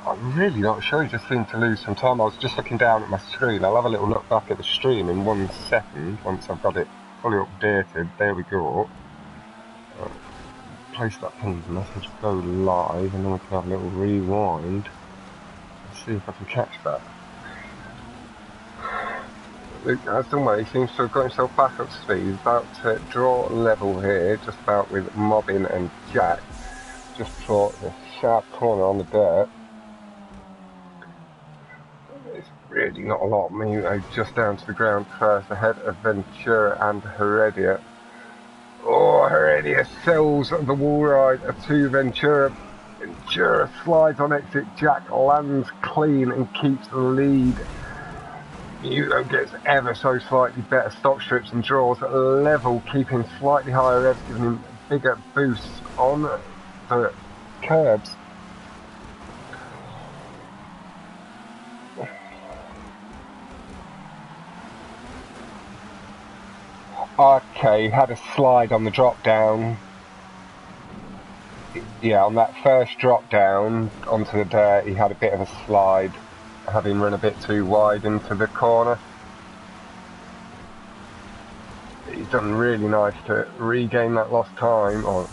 I'm really not sure, he just seemed to lose some time. I was just looking down at my screen. I'll have a little look back at the stream in 1 second, once I've got it fully updated. There we go. Place that pinned message, go live, and then we can have a little rewind. Let's see if I can catch that. Luke has done well. He seems to have got himself back up to speed. He's about to draw level here, just about with Mobbin and Jack. Just for the sharp corner on the dirt. It's really not a lot of me, just down to the ground first, ahead of Ventura and Heredia. Oh, Heredia sells the wall ride to Ventura. Ventura slides on exit, Jack lands clean and keeps the lead. Muto gets ever so slightly better stock strips and draws level, keeping slightly higher revs, giving him bigger boosts on the curbs. Okay, had a slide on the drop down. Yeah, on that first drop down onto the dirt, he had a bit of a slide, having run a bit too wide into the corner. He's done really nice to regain that lost time or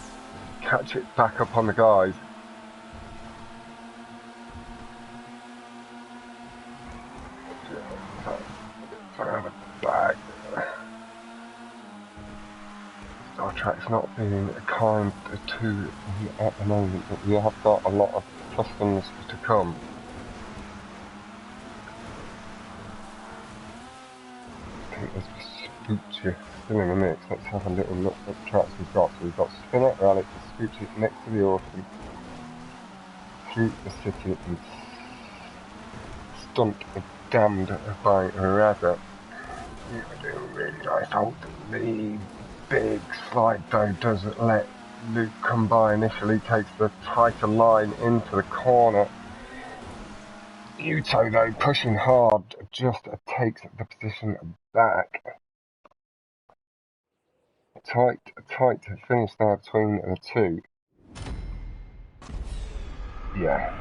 catch it back up on the guys. Further back. Our track's not being kind to me at the moment, but we have got a lot of customs to come. I think there's Vespucci still in the mix. Let's have a little look at the tracks we've got. So we've got Spinner, Rally, Vespucci next to the Autumn, through the city, and Stunt Damned by Raza. You're doing really nice. Hold the lead. Big slide though doesn't let Luke come by initially, takes the tighter line into the corner. Muto though pushing hard just takes the position back. Tight finish now between the two. Yeah,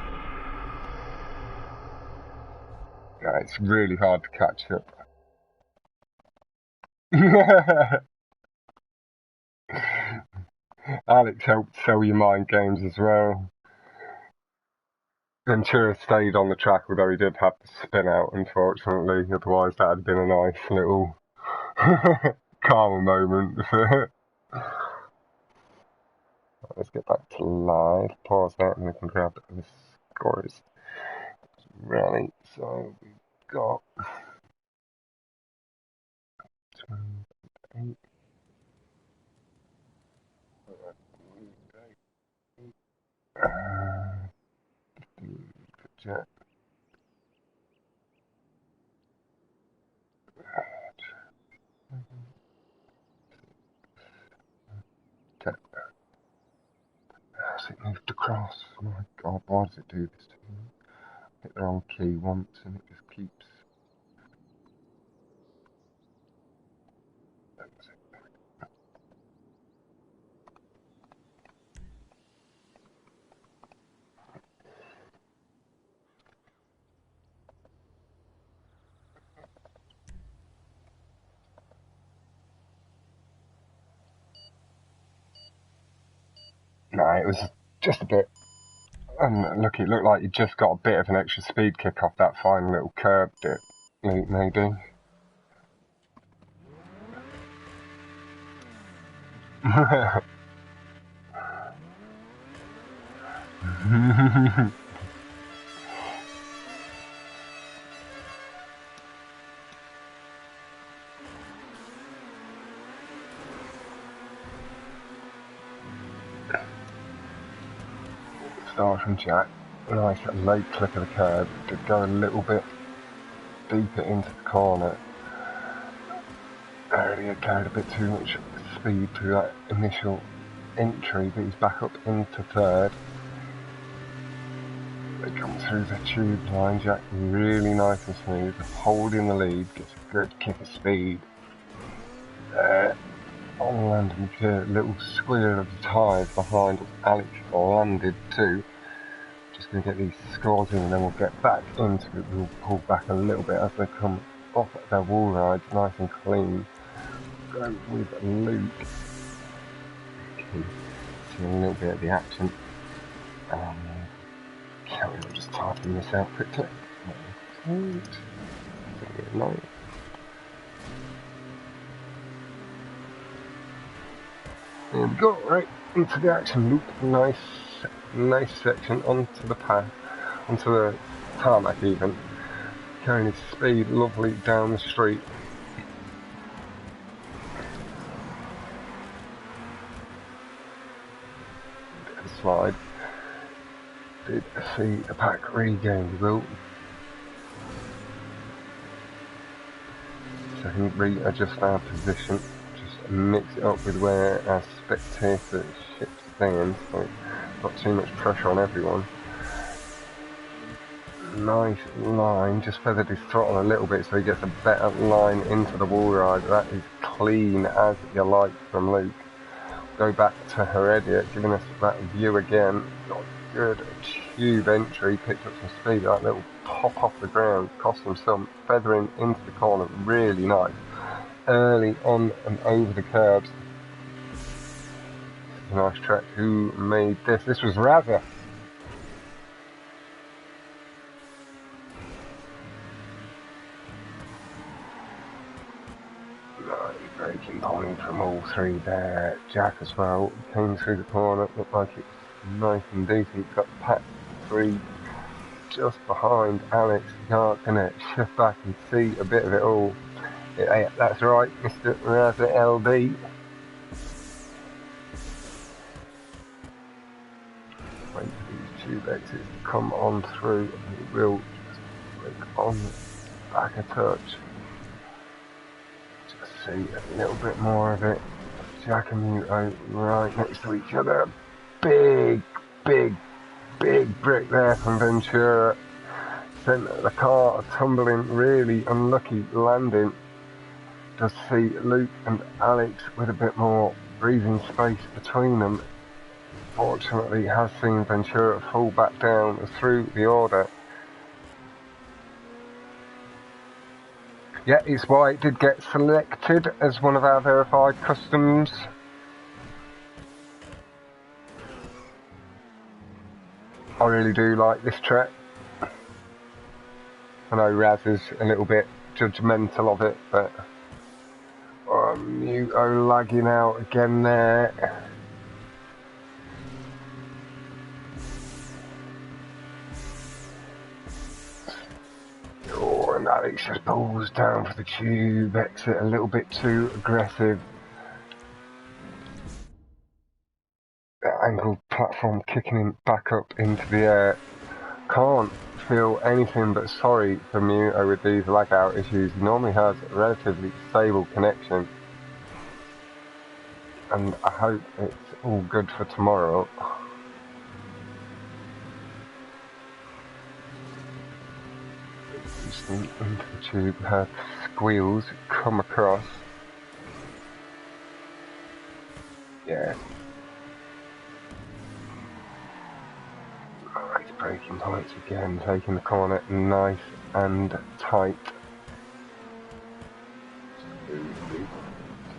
it's really hard to catch up. Alex helped sell your mind games as well. Ventura stayed on the track, although he did have to spin out, unfortunately. Otherwise, that had been a nice little calmer moment. Let's get back to live. Pause that, and we can grab the scores. Rally. So we've got 28. Jet. Has it moved across? Oh my god, why does it do this to me? Hit the wrong key once and it just keeps. No, it was just a bit. And look, it looked like you just got a bit of an extra speed kick off that final little curb dip, maybe. Start from Jack. Nice late click of the curb. Did go a little bit deeper into the corner. Earlier carried a bit too much speed to that initial entry, but he's back up into third. They come through the tube line. Jack really nice and smooth, holding the lead, gets a good kick of speed. On the landing gear, little squeal of the tyres behind Alex landed too. Just going to get these scores in and then we'll get back into it. We'll pull back a little bit as they come off their wall rides, nice and clean. Go with Luke. Okay. See a little bit of the action. We'll just typing this out quickly. Nice. There we go, right into the action loop. Nice section onto the path, onto the tarmac even. Carrying his speed lovely down the street. Bit of a slide. Did see the pack regain the wheel. So I can readjust our position. Just mix it up with where our spectator ship stands. So not too much pressure on everyone. Nice line, just feathered his throttle a little bit so he gets a better line into the wall ride. That is clean as you like from Luke. Go back to Heredia, giving us that view again. Got good tube entry, picked up some speed. That little pop off the ground, cost him some. Feathering into the corner, really nice. Early on and over the curbs. This is a nice track. Who made this? This was Razza. Braking point from all three there. Jack as well came through the corner, looked like it was nice and decent. Got pack 3 just behind Alex. Can't connect, shift back and see a bit of it all. Yeah, that's right, Mr. Razza LB. Wait for these tube exits to come on through and we'll just click on back a touch. See a little bit more of it. Jack and Muto right next to each other. Big brick there from Ventura. Sent the car tumbling, really unlucky landing. Does see Luke and Alex with a bit more breathing space between them. Fortunately has seen Ventura fall back down through the order. Yeah, it's why it did get selected as one of our verified customs. I really do like this track. I know Raz is a little bit judgmental of it, but Muto lagging out again there. And Alex just pulls down for the tube exit, a little bit too aggressive. That angled platform kicking him back up into the air. Can't feel anything but sorry for Muto with these lag out issues. He normally has a relatively stable connection. And I hope it's all good for tomorrow. Into the tube, her squeals come across. Yeah. Right, braking points again, taking the corner nice and tight.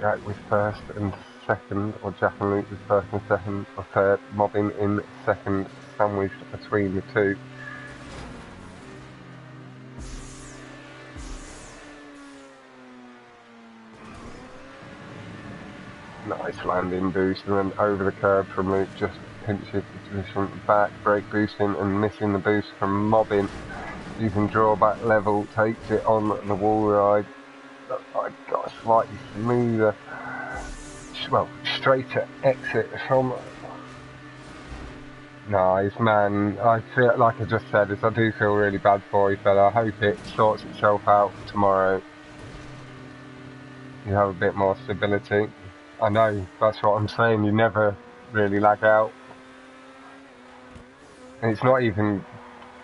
Jack with first and second, or Jack and Luke with first and second, or third, mobbing in second, sandwiched between the two. Nice landing boost and then over the curb from Luke, just pinches the position back, brake boosting and missing the boost from mobbing. Using drawback level, takes it on the wall ride. I got a slightly smoother, well, straighter exit from. Nice man, I feel like I just said this, I do feel really bad for you fella. I hope it sorts itself out tomorrow. You have a bit more stability. I know, that's what I'm saying, you never really lag out. And it's not even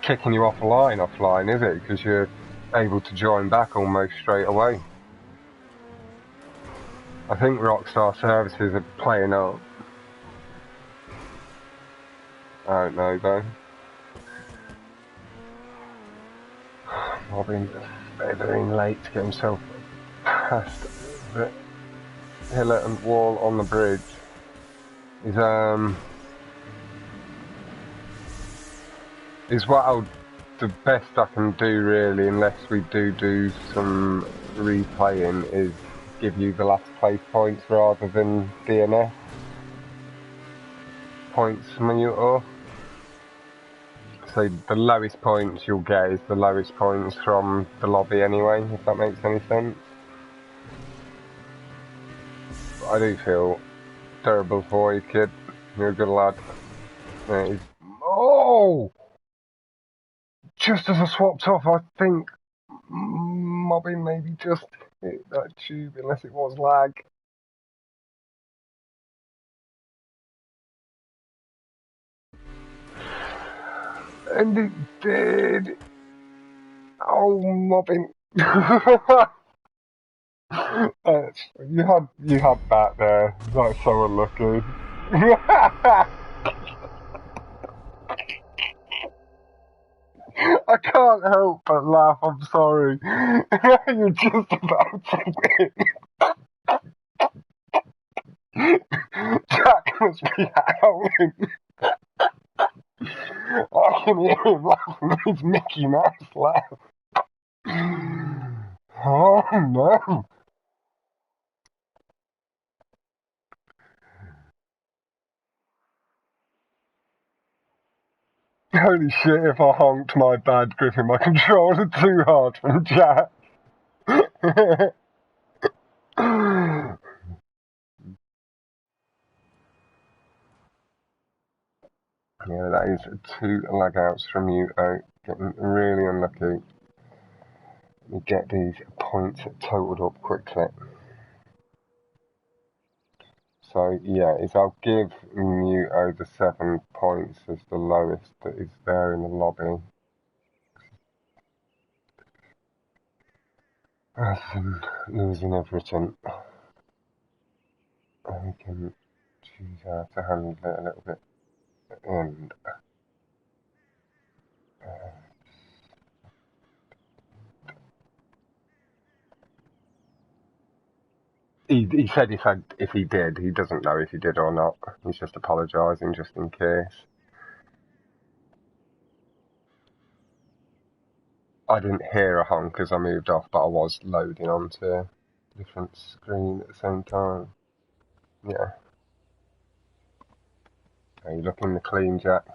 kicking you offline, is it? Because you're able to join back almost straight away. I think Rockstar services are playing up. I don't know though. Robin feathering late to get himself past the pillar and wall on the bridge. Is what the best I can do really, unless we do some replaying, is give you the last place points rather than DNF points simulator. So the lowest points you'll get is the lowest points from the lobby anyway, if that makes any sense. But I do feel terrible for you, kid. You're a good lad. Oh! Just as I swapped off, I think Mobbing maybe just hit that tube, unless it was lag. And it did. Oh, Mobbing. You had that there. That's so unlucky. I can't help but laugh, I'm sorry. You're just about to win. Jack must be howling. I can hear him laughing his Mickey Mouse laugh. Oh no. Holy shit, if I honked, my bad, gripping my controller too hard from Jack. Yeah, that is 2 lag outs from you, getting really unlucky. Let me get these points totaled up quickly. So yeah, I'll give you over 7 points as the lowest that is there in the lobby. Rather than losing everything. We can choose how to handle it a little bit. And he said if he did, he doesn't know if he did or not. He's just apologising just in case. I didn't hear a honk as I moved off, but I was loading onto a different screen at the same time. Yeah. Are you looking clean, Jack?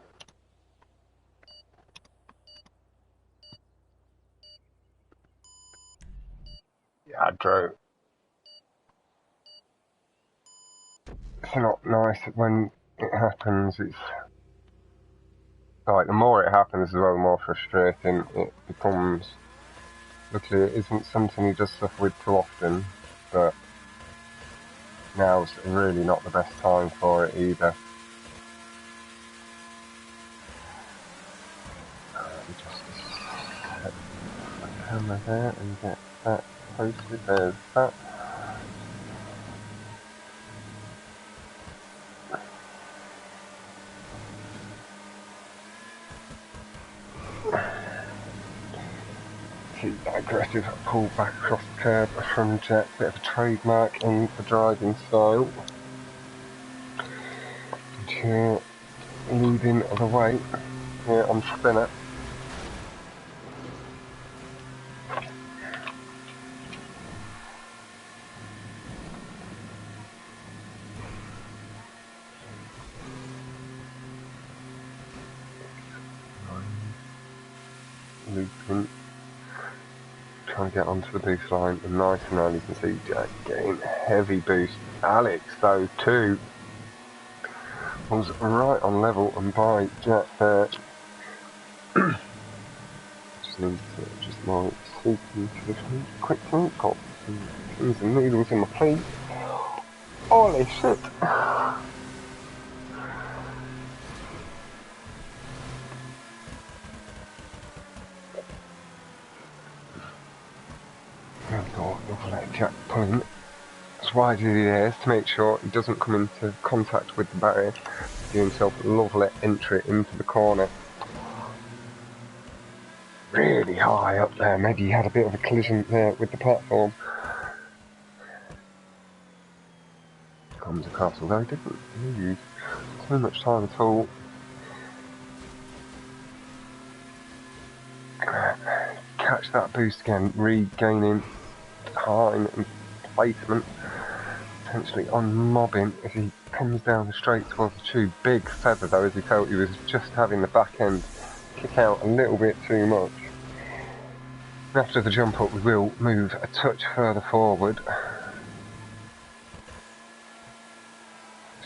Yeah, Drew. It's not nice when it happens. It's like the more it happens, the more frustrating it becomes. Luckily, it isn't something you just suffer with too often, but now's really not the best time for it either. Just set the camera there and get that posted. There's that. Keep that aggressive pull back across the curb from Jack, bit of a trademark in the driving style. Here, leading the way here on spinner. Looping. Trying to get onto the boost line, and nice and early you can see Jack getting heavy boost. Alex though too was right on level and by Jack there. Just need to adjust my seating position quickly. Got some pins and needles in my feet. Holy shit! I'll let Jack pull him as wide as he is to make sure he doesn't come into contact with the barrier. Do himself a lovely entry into the corner. Really high up there. Maybe he had a bit of a collision there with the platform. Comes across, although he didn't lose too much time at all. Catch that boost again, regaining time and placement. Potentially on mobbing as he comes down the straight towards the tube. Big feather though, as he felt he was just having the back end kick out a little bit too much. After the jump up we will move a touch further forward.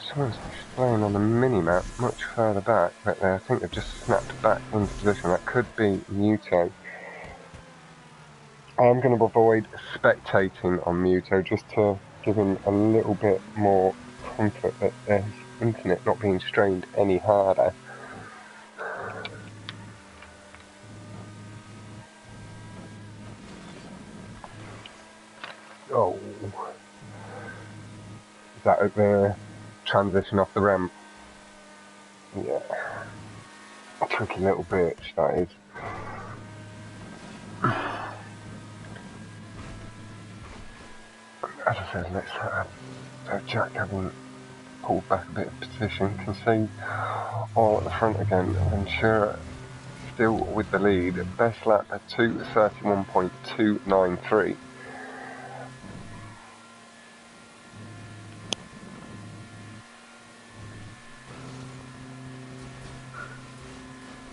Someone's playing on the mini-map much further back, but I think they've just snapped back into position. That could be Muto. I'm going to avoid spectating on Muto just to give him a little bit more comfort that his internet not being strained any harder. Oh, is that at the transition off the ramp? Yeah, a tricky little bitch that is. As I said, let's have Jack having pulled back a bit of position. Can see all at the front again. Ventura still with the lead. Best lap at 2:31.293.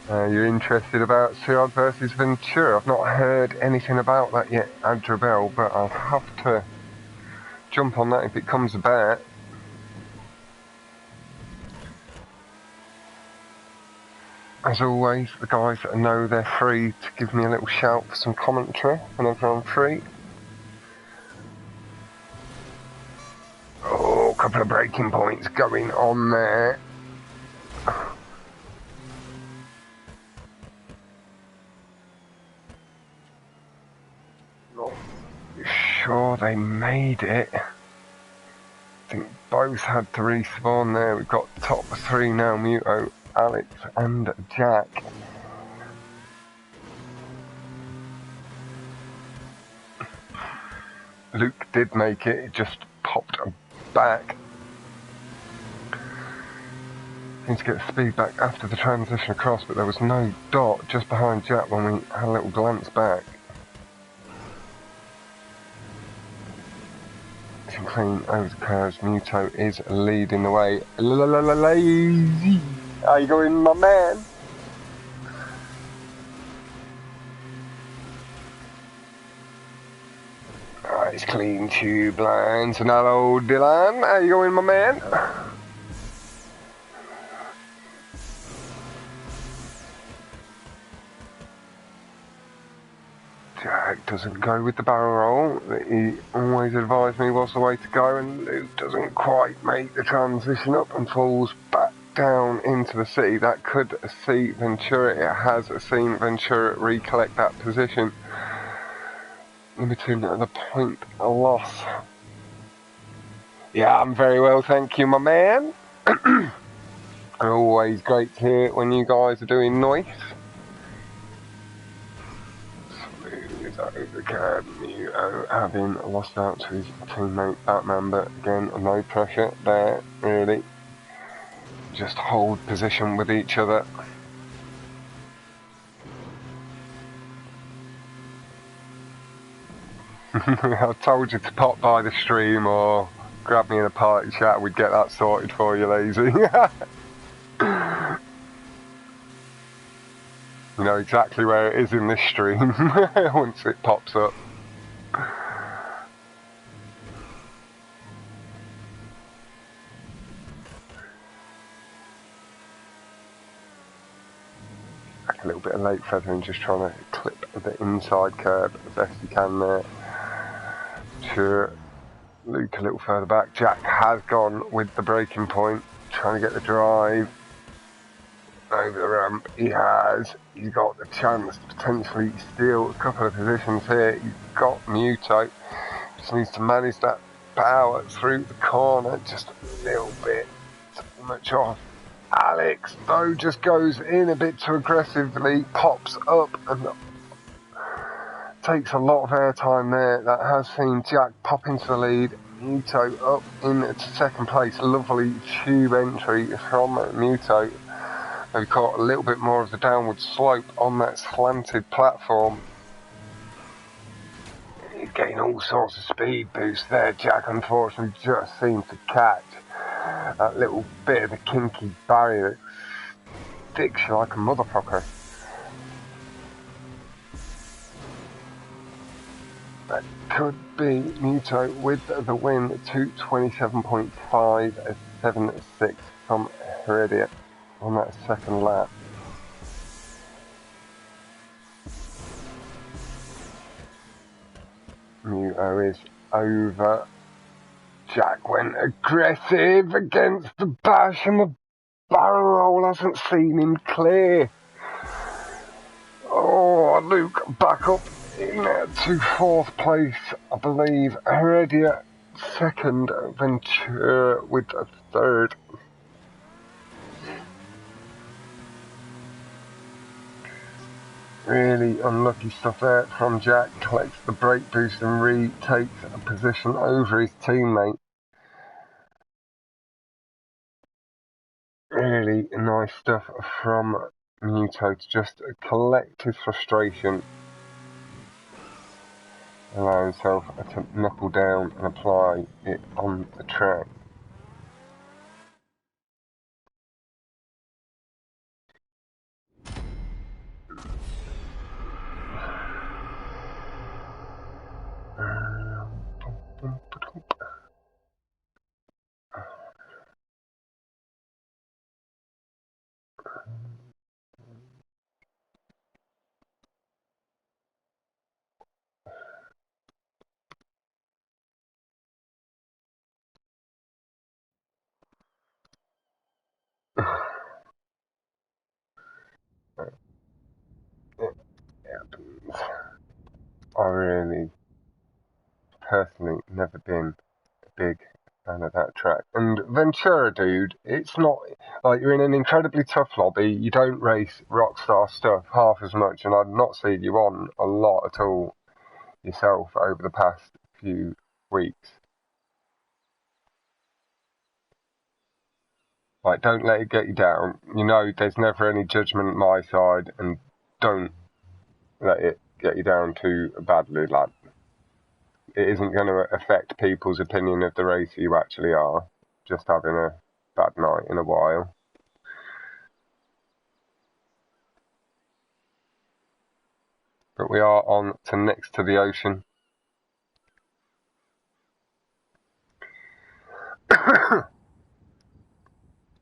You're interested about Siard versus Ventura? I've not heard anything about that yet, Adrabel, but I'll have to jump on that if it comes about. As always, the guys that know they're free to give me a little shout for some commentary whenever I'm free. Oh, a couple of breaking points going on there. Not sure they made it. I think both had to respawn there. We've got top three now, Muto, Alex and Jack. Luke did make it, it just popped back. Need to get the speed back after the transition across, but there was no dot just behind Jack when we had a little glance back. Some clean over the curves. Muto is leading the way. Lazy. How you going, my man? It's clean tube lines. And hello, Dylan. How you going, my man? Jack doesn't go with the barrel roll. He always advised me was the way to go, and Luke doesn't quite make the transition up and falls back down into the sea. That could see Ventura. It has seen Ventura recollect that position, limiting the point loss. Yeah, I'm very well, thank you, my man. Always great to hear when you guys are doing nice. The cab, Muto having lost out to his teammate Batman, but again, no pressure there, really. Just hold position with each other. I told you to pop by the stream or grab me in a party chat, we'd get that sorted for you, lazy. You know exactly where it is in this stream once it pops up. A little bit of late feathering, just trying to clip the inside curb as best you can there. To Luke a little further back. Jack has gone with the braking point, trying to get the drive over the ramp. He has. He's got the chance to potentially steal a couple of positions here. He's got Muto. Just needs to manage that power through the corner just a little bit too much off. Alex, though, just goes in a bit too aggressively, pops up and takes a lot of airtime there. That has seen Jack pop into the lead. Muto up in second place. Lovely tube entry from Muto. They caught a little bit more of the downward slope on that slanted platform. Getting all sorts of speed boost there. Jack unfortunately just seemed to catch that little bit of the kinky barrier that sticks you like a motherfucker. That could be Muto with the win, 2:27.576 from Heredia on that second lap. Muto is over. Jack went aggressive against the bash and the barrel roll hasn't seen him clear. Oh, Luke back up to fourth place, I believe. Heredia second, Ventura with a third. Really unlucky stuff there from Jack. Collects the brake boost and retakes a position over his teammate. Really nice stuff from Muto to just collect his frustration, allow himself to knuckle down and apply it on the track. I really, personally, never been a big fan of that track. And Ventura, dude, it's not like you're in an incredibly tough lobby. You don't race Rockstar stuff half as much, and I've not seen you on a lot at all yourself over the past few weeks. Like, don't let it get you down. You know, there's never any judgment on my side, and don't let it get you down too badly, lad. It isn't going to affect people's opinion of the racer you actually are. Just having a bad night in a while. But we are on to Next to the Ocean.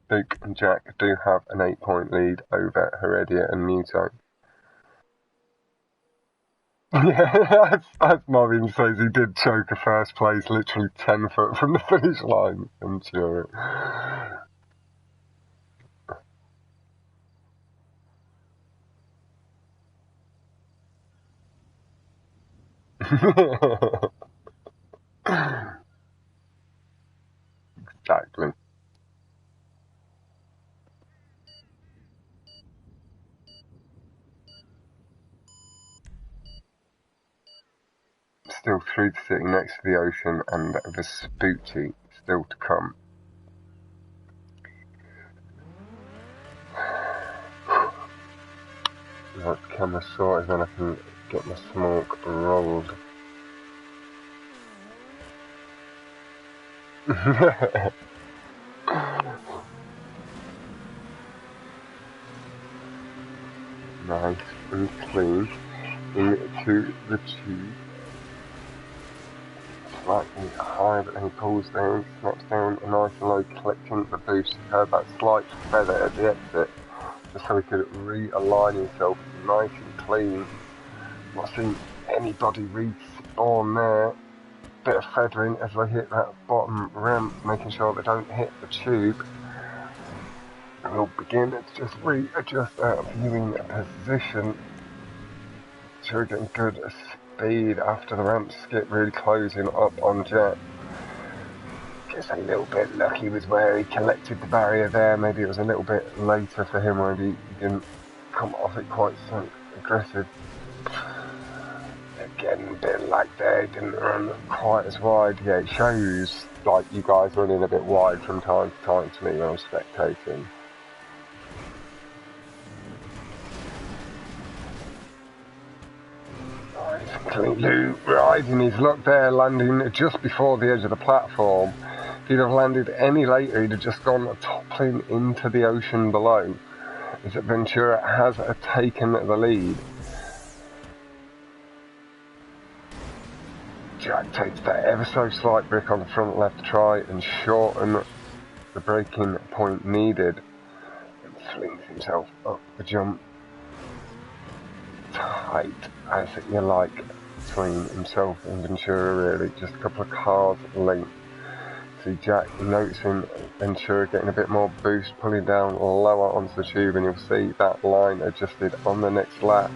Luke and Jack do have an 8-point lead over Heredia and Muto. Yeah, as Marvin says, he did choke a first place literally 10 foot from the finish line, I'm sure. Exactly. Still 3 sitting next to the Ocean and Vespucci still to come. Right, camera sorted, then I can get my smoke rolled. Nice and clean into the tube. Slightly high, but then he pulls down, snaps down a nice and low, collecting the boost. He had that slight feather at the exit, just so he could realign himself nice and clean. Not seeing anybody respawn there. Bit of feathering as they hit that bottom ramp, making sure they don't hit the tube. And we'll begin to just readjust our viewing position. So we're getting good speed after the ramps get really closing up on Jet. Just a little bit lucky with where he collected the barrier there. Maybe it was a little bit later for him where he didn't come off it quite so aggressive. getting a bit lag there, didn't run quite as wide. Yeah, it shows like you guys running a bit wide from time to time to me when I'm spectating. Lou riding his luck there, landing just before the edge of the platform. If he'd have landed any later, he'd have just gone toppling into the ocean below. As Ventura has taken the lead. Jack takes that ever so slight brick on the front left to try and shorten the braking point needed, and flings himself up the jump. Tight as you like between himself and Ventura, really, just a couple of cars length. See Jack noticing Ventura getting a bit more boost, pulling down lower onto the tube, and you'll see that line adjusted on the next lap.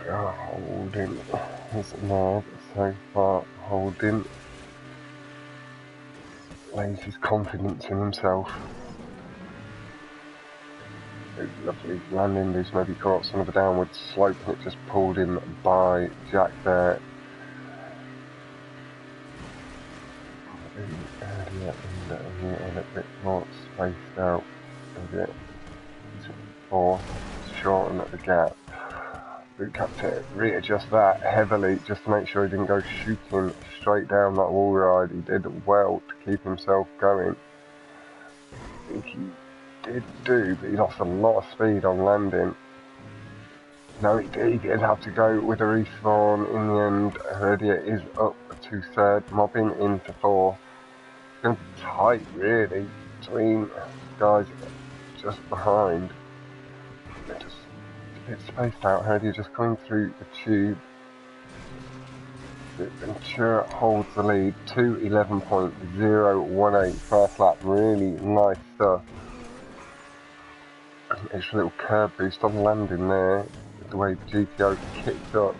Holding his nerve so far, holding. Lays his confidence in himself. Lovely landing, loose, maybe caught up some of the downward slope and it just pulled him by Jack there. Earlier in a little bit more spaced out a bit before shorten at the gap. Boot had to readjust that heavily just to make sure he didn't go shooting straight down that wall ride. He did well to keep himself going. I think he did do, but he lost a lot of speed on landing. No, he did have to go with a respawn in the end. Heredia is up to third, mobbing into fourth. It's going to be tight, really, between guys just behind. They're just a bit spaced out. Heredia just coming through the tube. Ventura holds the lead, 2:11.018 first lap. Really nice stuff. An extra little curb boost on landing there, the way the GTO kicked up.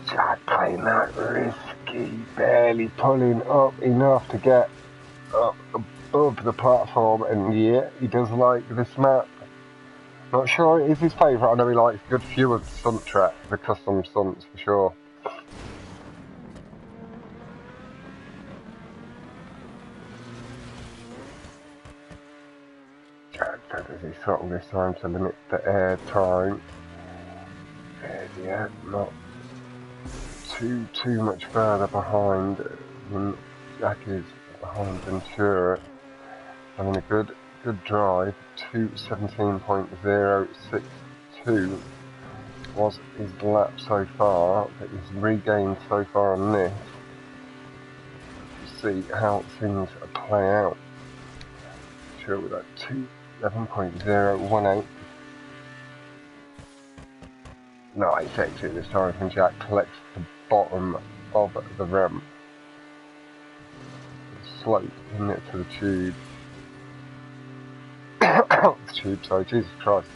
Jack playing that risky, barely pulling up enough to get up above the platform, and yeah, he does like this map. Not sure it is his favourite. I know he likes a good few of the stunt track, the custom stunts for sure. Jack feathers his throttle this time to limit the air time. Yeah, not too much further behind than Jack is behind Ventura. Having a good drive. 2:17.062 was his lap so far, but he's regained so far on this. See how things play out. Sure, with that 2:11.018. Nice exit this time from Jack, collects the bottom of the ramp. Slope in it to the tube. The tube, sorry, Jesus Christ.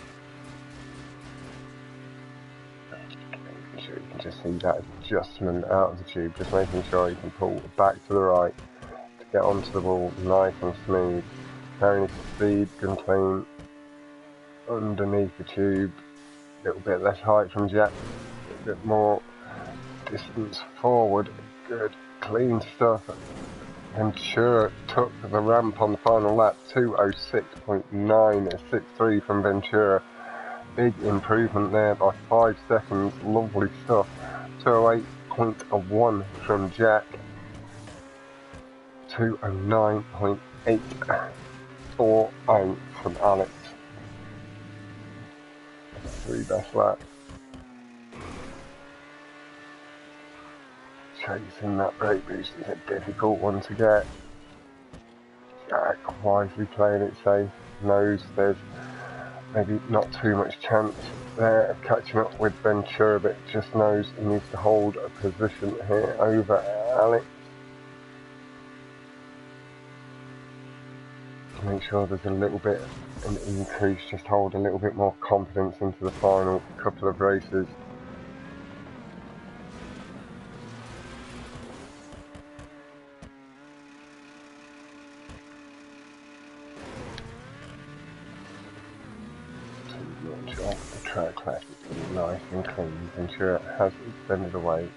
Making sure you can just see that adjustment out of the tube, just making sure you can pull back to the right to get onto the wall nice and smooth. Carrying his speed, good and clean underneath the tube. A little bit less height from Jack, a little bit more distance forward. Good, clean stuff. Ventura took the ramp on the final lap, 2:06.963 from Ventura. Big improvement there by 5 seconds, lovely stuff. 2:08.1 from Jack. 2:09.840 from Alex. 3 best laps. Chasing that brake boost is a difficult one to get. Jack wisely playing it safe, knows there's maybe not too much chance there of catching up with Ventura, but just knows he needs to hold a position here over Alex. To make sure there's a little bit an increase, just hold a little bit more confidence into the final couple of races. track left. It's going to be nice and clean. Ventura has extended away.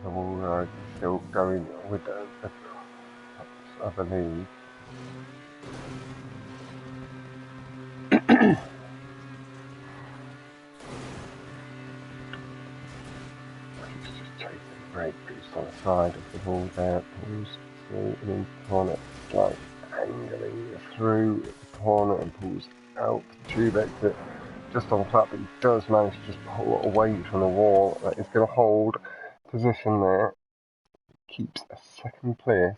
The wall ride is still going with the other lead. He's just chasing a brake boost on the side of the wall there. Pulls through and into the corner. Like angling through the corner and pulls out the tube exit just on flat, but he does manage to just pull away from the wall. That is going to hold position there. Keeps a second place.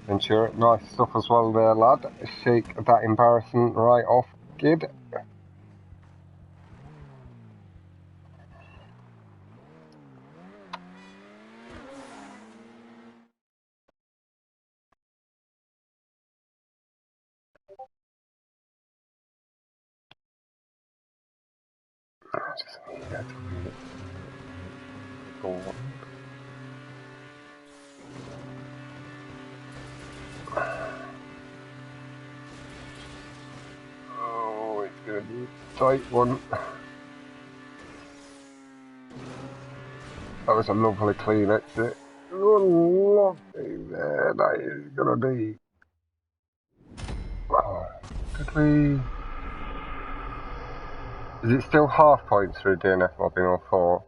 Ventura, nice stuff as well there, lad. Shake that embarrassment right off, kid. Just need that to really forward. Oh, it's going to be a tight one. That was a lovely clean exit. Oh, lovely there. That is going to be. Oh, did we. Is it still half points for a DNF mobbing or 4?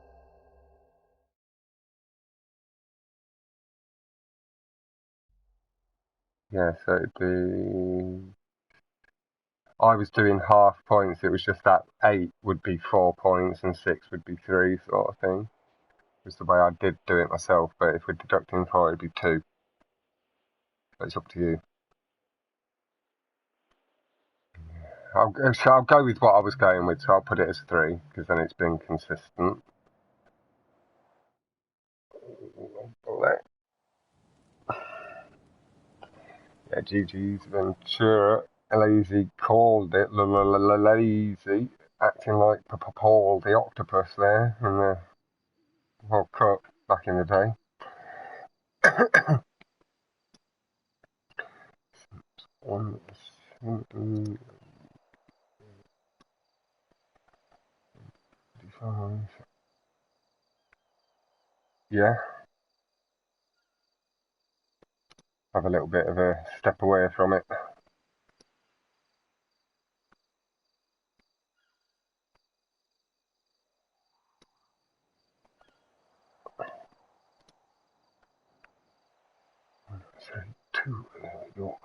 Yeah, so it'd be. I was doing half points, it was just that 8 would be 4 points and 6 would be 3 sort of thing. Was the way I did do it myself, but if we're deducting 4 it'd be 2. But it's up to you. I'll go with what I was going with, so I'll put it as 3, because then it's been consistent. Yeah, GG's Ventura. Lazy called it lazy, acting like Paul the octopus there in the World Cup back in the day. Yeah. Have a little bit of a step away from it. So 2, there we go.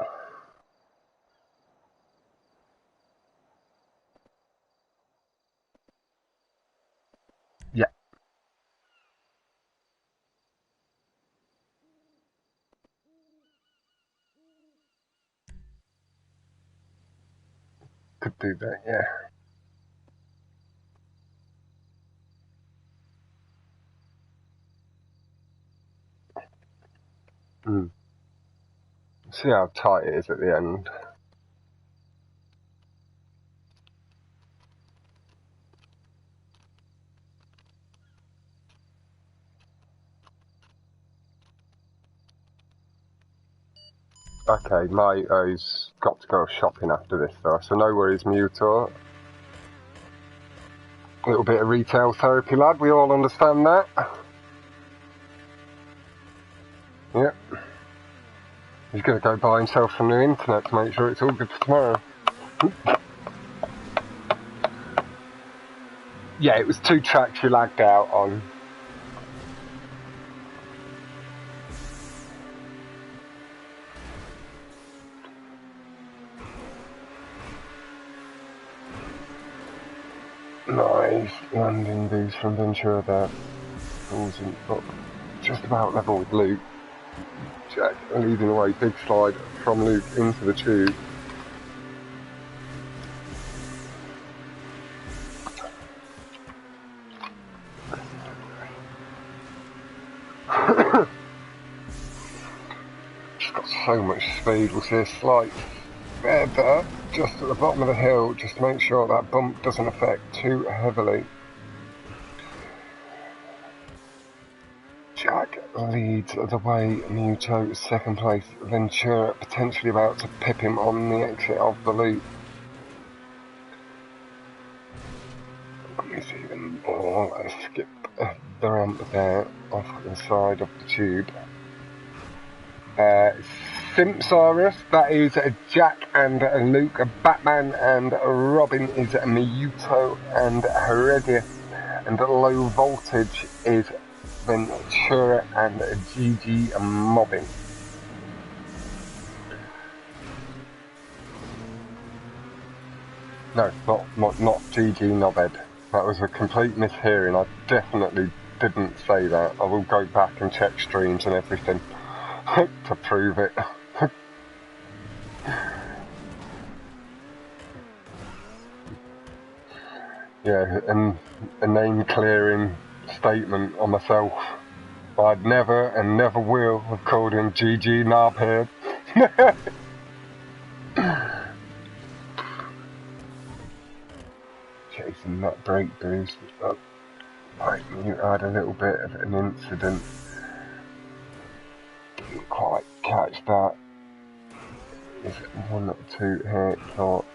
Yeah. Could do that, yeah. See how tight it is at the end. Okay, Mato's got to go shopping after this though, so no worries, Mutor. A little bit of retail therapy, lad, we all understand that. Yep. He's going to go buy himself some new internet to make sure it's all good for tomorrow. Yeah, it was 2 tracks you lagged out on. Nice landing boost from Ventura there. Falls in, but just about level with Luke. Jack leading away, big slide from Luke into the tube. Just got so much speed. We'll see a slight feather just at the bottom of the hill, just to make sure that bump doesn't affect too heavily. Jack leads the way, Muto second place, Ventura potentially about to pip him on the exit of the loop. I'll skip the ramp there off the side of the tube. SimpsRus, that is Jack and Luke. Batman and Robin is Miyuto and Heredia. And Low Voltage is Ventura and GG Mobbin. No, not GG Knobhead. That was a complete mishearing. I definitely didn't say that. I will go back and check streams and everything to prove it. Yeah, and a name clearing statement on myself. I'd never and never will have called him GG Knobhead. Chasing that brake boost up. I had a little bit of an incident. Didn't quite catch that. Is it 1 or 2 here? Thought,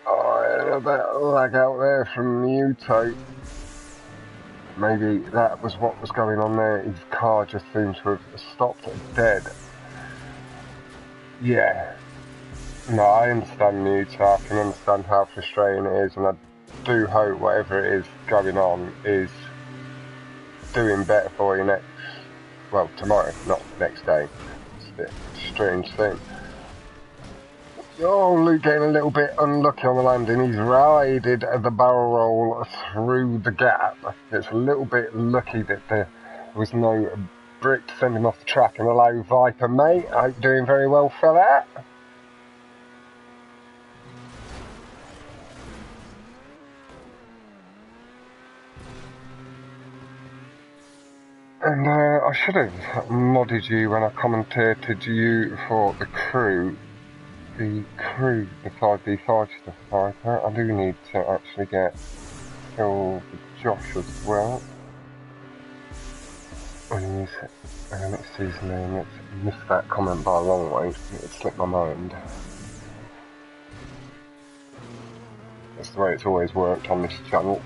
oh, a bit of lag out there from Mewtwo. Maybe that was what was going on there. His car just seems to have stopped dead. Yeah. No, I understand Mewtwo. I can understand how frustrating it is, and I do hope whatever it is going on is doing better for you tomorrow, not next day. It's a bit strange thing. Oh, Luke getting a little bit unlucky on the landing. He's rided the barrel roll through the gap. It's a little bit lucky that there was no brick to send him off the track. And hello, Viper, mate. I hope you're doing very well for that. And I should have modded you when I commentated you for the crew. The 5v5 stuff, Viper. I do need to actually get Phil Josh as well. And it's his name. It's missed that comment by a long way. It slipped my mind. That's the way it's always worked on this channel.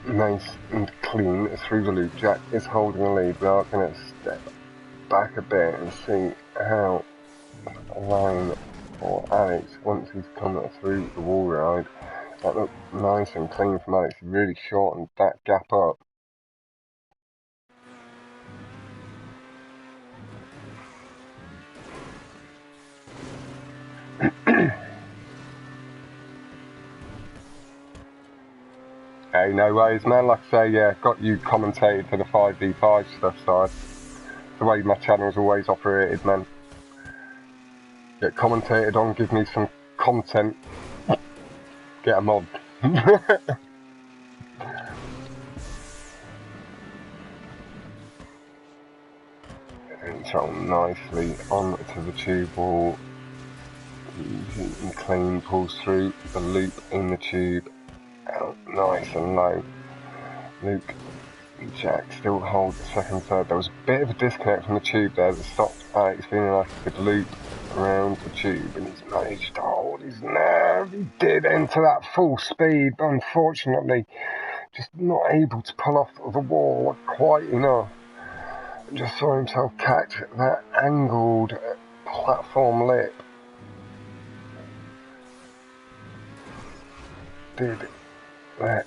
Nice and clean through the loop. Jack is holding the lead. We are going to step back a bit and see how Ryan or Alex, once he's come through the wall ride, that looked nice and clean from Alex. He really shortened that gap up. Hey, no worries, man. Like I say, yeah, got you commentated for the 5v5 stuff, so the way my channel's always operated, man. Get commentated on, give me some content, get a mod. Control nicely onto the tube wall. Easy and clean, pulls through the loop in the tube. Out nice and low. Luke and Jack still hold the second third. There was a bit of a disconnect from the tube there that stopped Alex feeling like he could loop around the tube, and he's managed to hold his nerve. He did enter that full speed, but unfortunately just not able to pull off the wall quite enough. Just saw himself catch that angled platform lip. Did let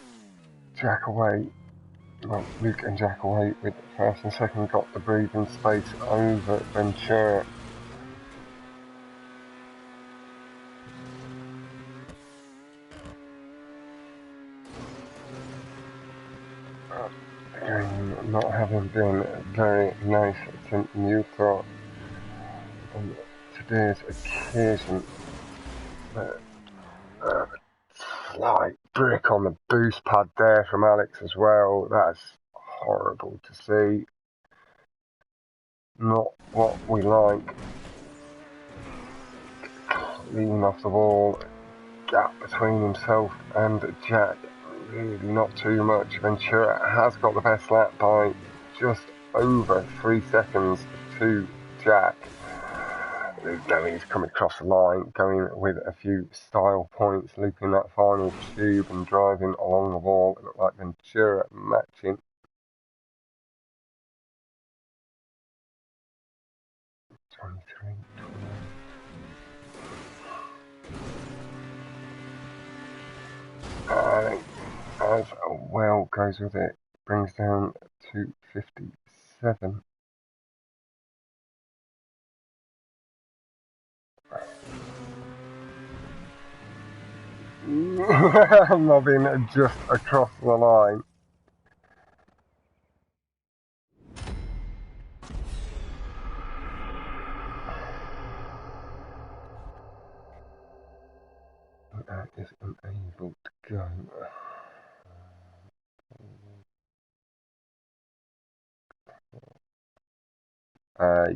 Jack away, well, Luke and Jack away with first and second, got the breathing space over Ventura. Again, not having been very nice to Newport on today's occasion, slight brick on the boost pad there from Alex as well. That's horrible to see. Not what we like. Clean off the wall. Gap between himself and Jack. Really not too much. Ventura has got the best lap by just over 3 seconds to Jack. Then he's coming across the line, going with a few style points, looping that final tube and driving along the wall. It looked like Ventura matching. As well goes with it, brings down to 57. Mobbing just across the line. That is unable to go.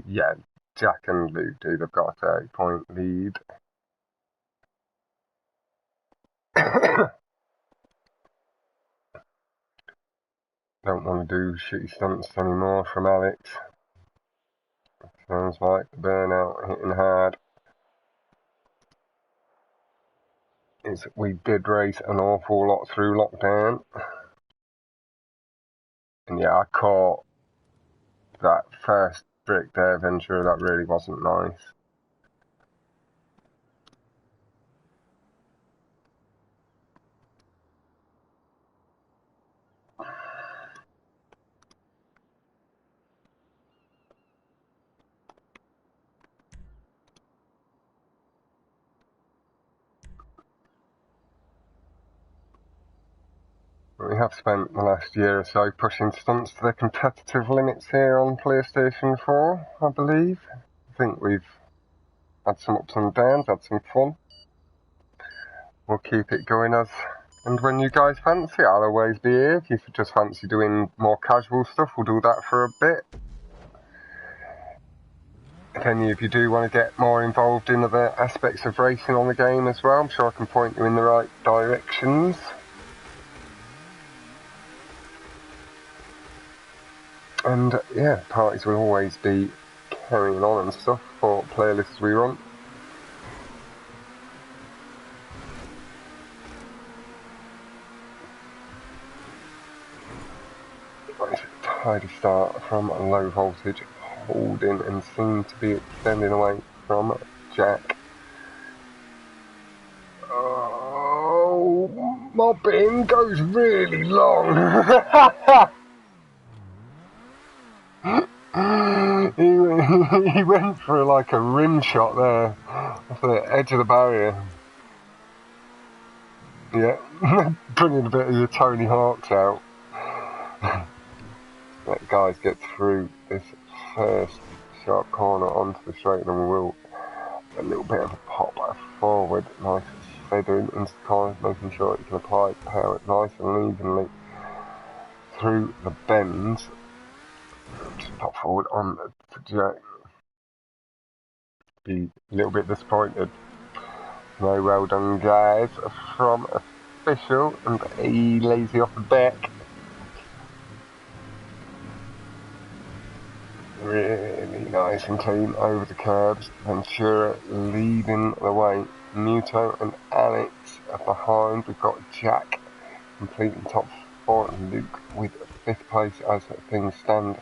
Yeah, Jack and Luke do. They've got a 8-point lead. Don't want to do shitty stunts anymore from Alex. Sounds like the burnout hitting hard. We did race an awful lot through lockdown. And yeah, I caught that first brick there, Ventura. That really wasn't nice. We have spent the last year or so pushing stunts to their competitive limits here on PlayStation 4, I believe. I think we've had some ups and downs, had some fun. We'll keep it going as and when you guys fancy. I'll always be here. If you just fancy doing more casual stuff, we'll do that for a bit. If any of you do want to get more involved in other aspects of racing on the game as well, I'm sure I can point you in the right directions. And yeah, parties will always be carrying on and stuff for playlists we run. Nice tidy start from low voltage, holding and seem to be extending away from Jack. Oh, mobbing goes really long. he went for like a rim shot there off the edge of the barrier. Yeah, bringing a bit of your Tony Hawks out. Let guys get through this first sharp corner onto the straight, and we'll a little bit of a pop forward, nice feathering into the corner, making sure you can apply power nice and evenly through the bends. Just pop forward on to Jack. Be a little bit disappointed. No, well done guys from Official, and he lazy off the back. Really nice and clean over the curbs. Ventura leading the way. Muto and Alex are behind. We've got Jack completing top 4 and Luke with 5th place as things stand.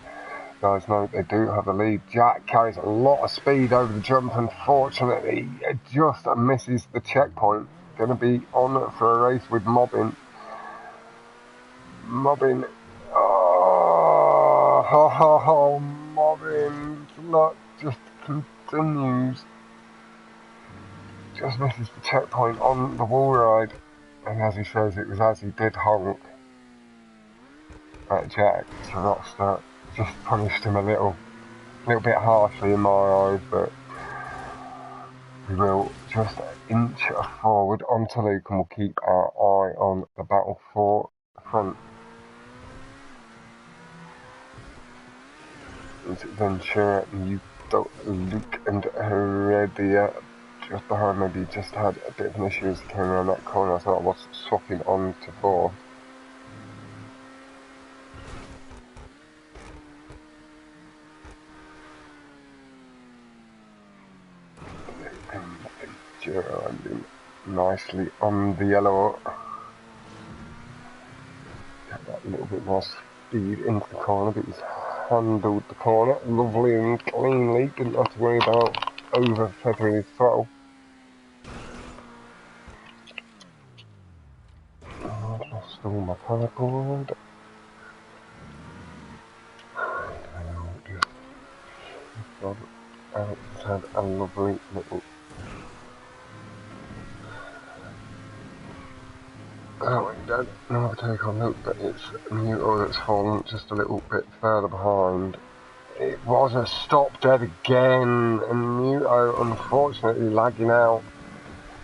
Guys know they do have the lead. Jack carries a lot of speed over the jump. Unfortunately, just misses the checkpoint. Going to be on for a race with Mobbing. Mobbing. Oh, Mobbing's luck just continues. Just misses the checkpoint on the wall ride. And as he says, it was as he did honk at Jack. So Rockstar just punished him a little bit harshly in my eyes, but we will just inch forward onto Luke and we'll keep our eye on the battle for the front. It's Ventura, Luke and Heredia just behind. Maybe just had a bit of an issue as he came around that corner. I thought I was swapping on to 4. Giro landing nicely on the yellow. Get that little bit more speed into the corner, but he's handled the corner lovely and cleanly. Didn't have to worry about over feathering his throttle. Oh, I've lost all my cardboard. It's had a lovely little going another take on look, but it's Muto that's fallen just a little bit further behind. It was a stop dead again, and Muto unfortunately lagging out.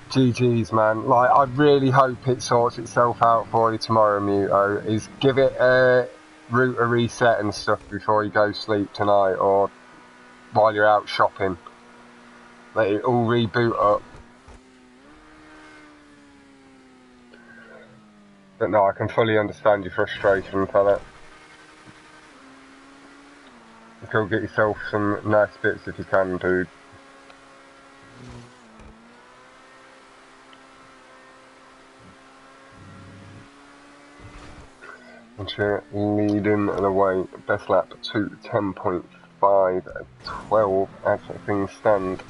GG's, man. Like, I really hope it sorts itself out for you tomorrow, Muto. Is give it a router reset and stuff before you go sleep tonight, or while you're out shopping. Let it all reboot up. But no, I can fully understand your frustration, fella. Go get yourself some nice bits if you can, dude. And you're leading the way. Best lap to 10.5, 12 as things stand.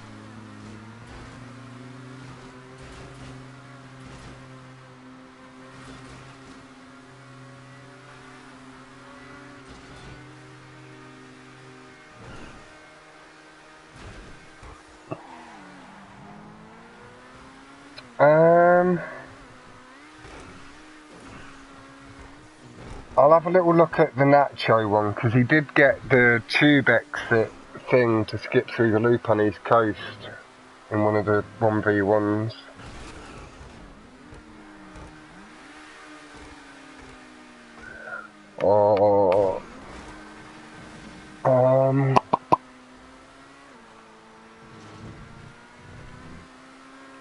I'll have a little look at the Nacho one, because he did get the tube exit thing to skip through the loop on East Coast in one of the 1v1s. Or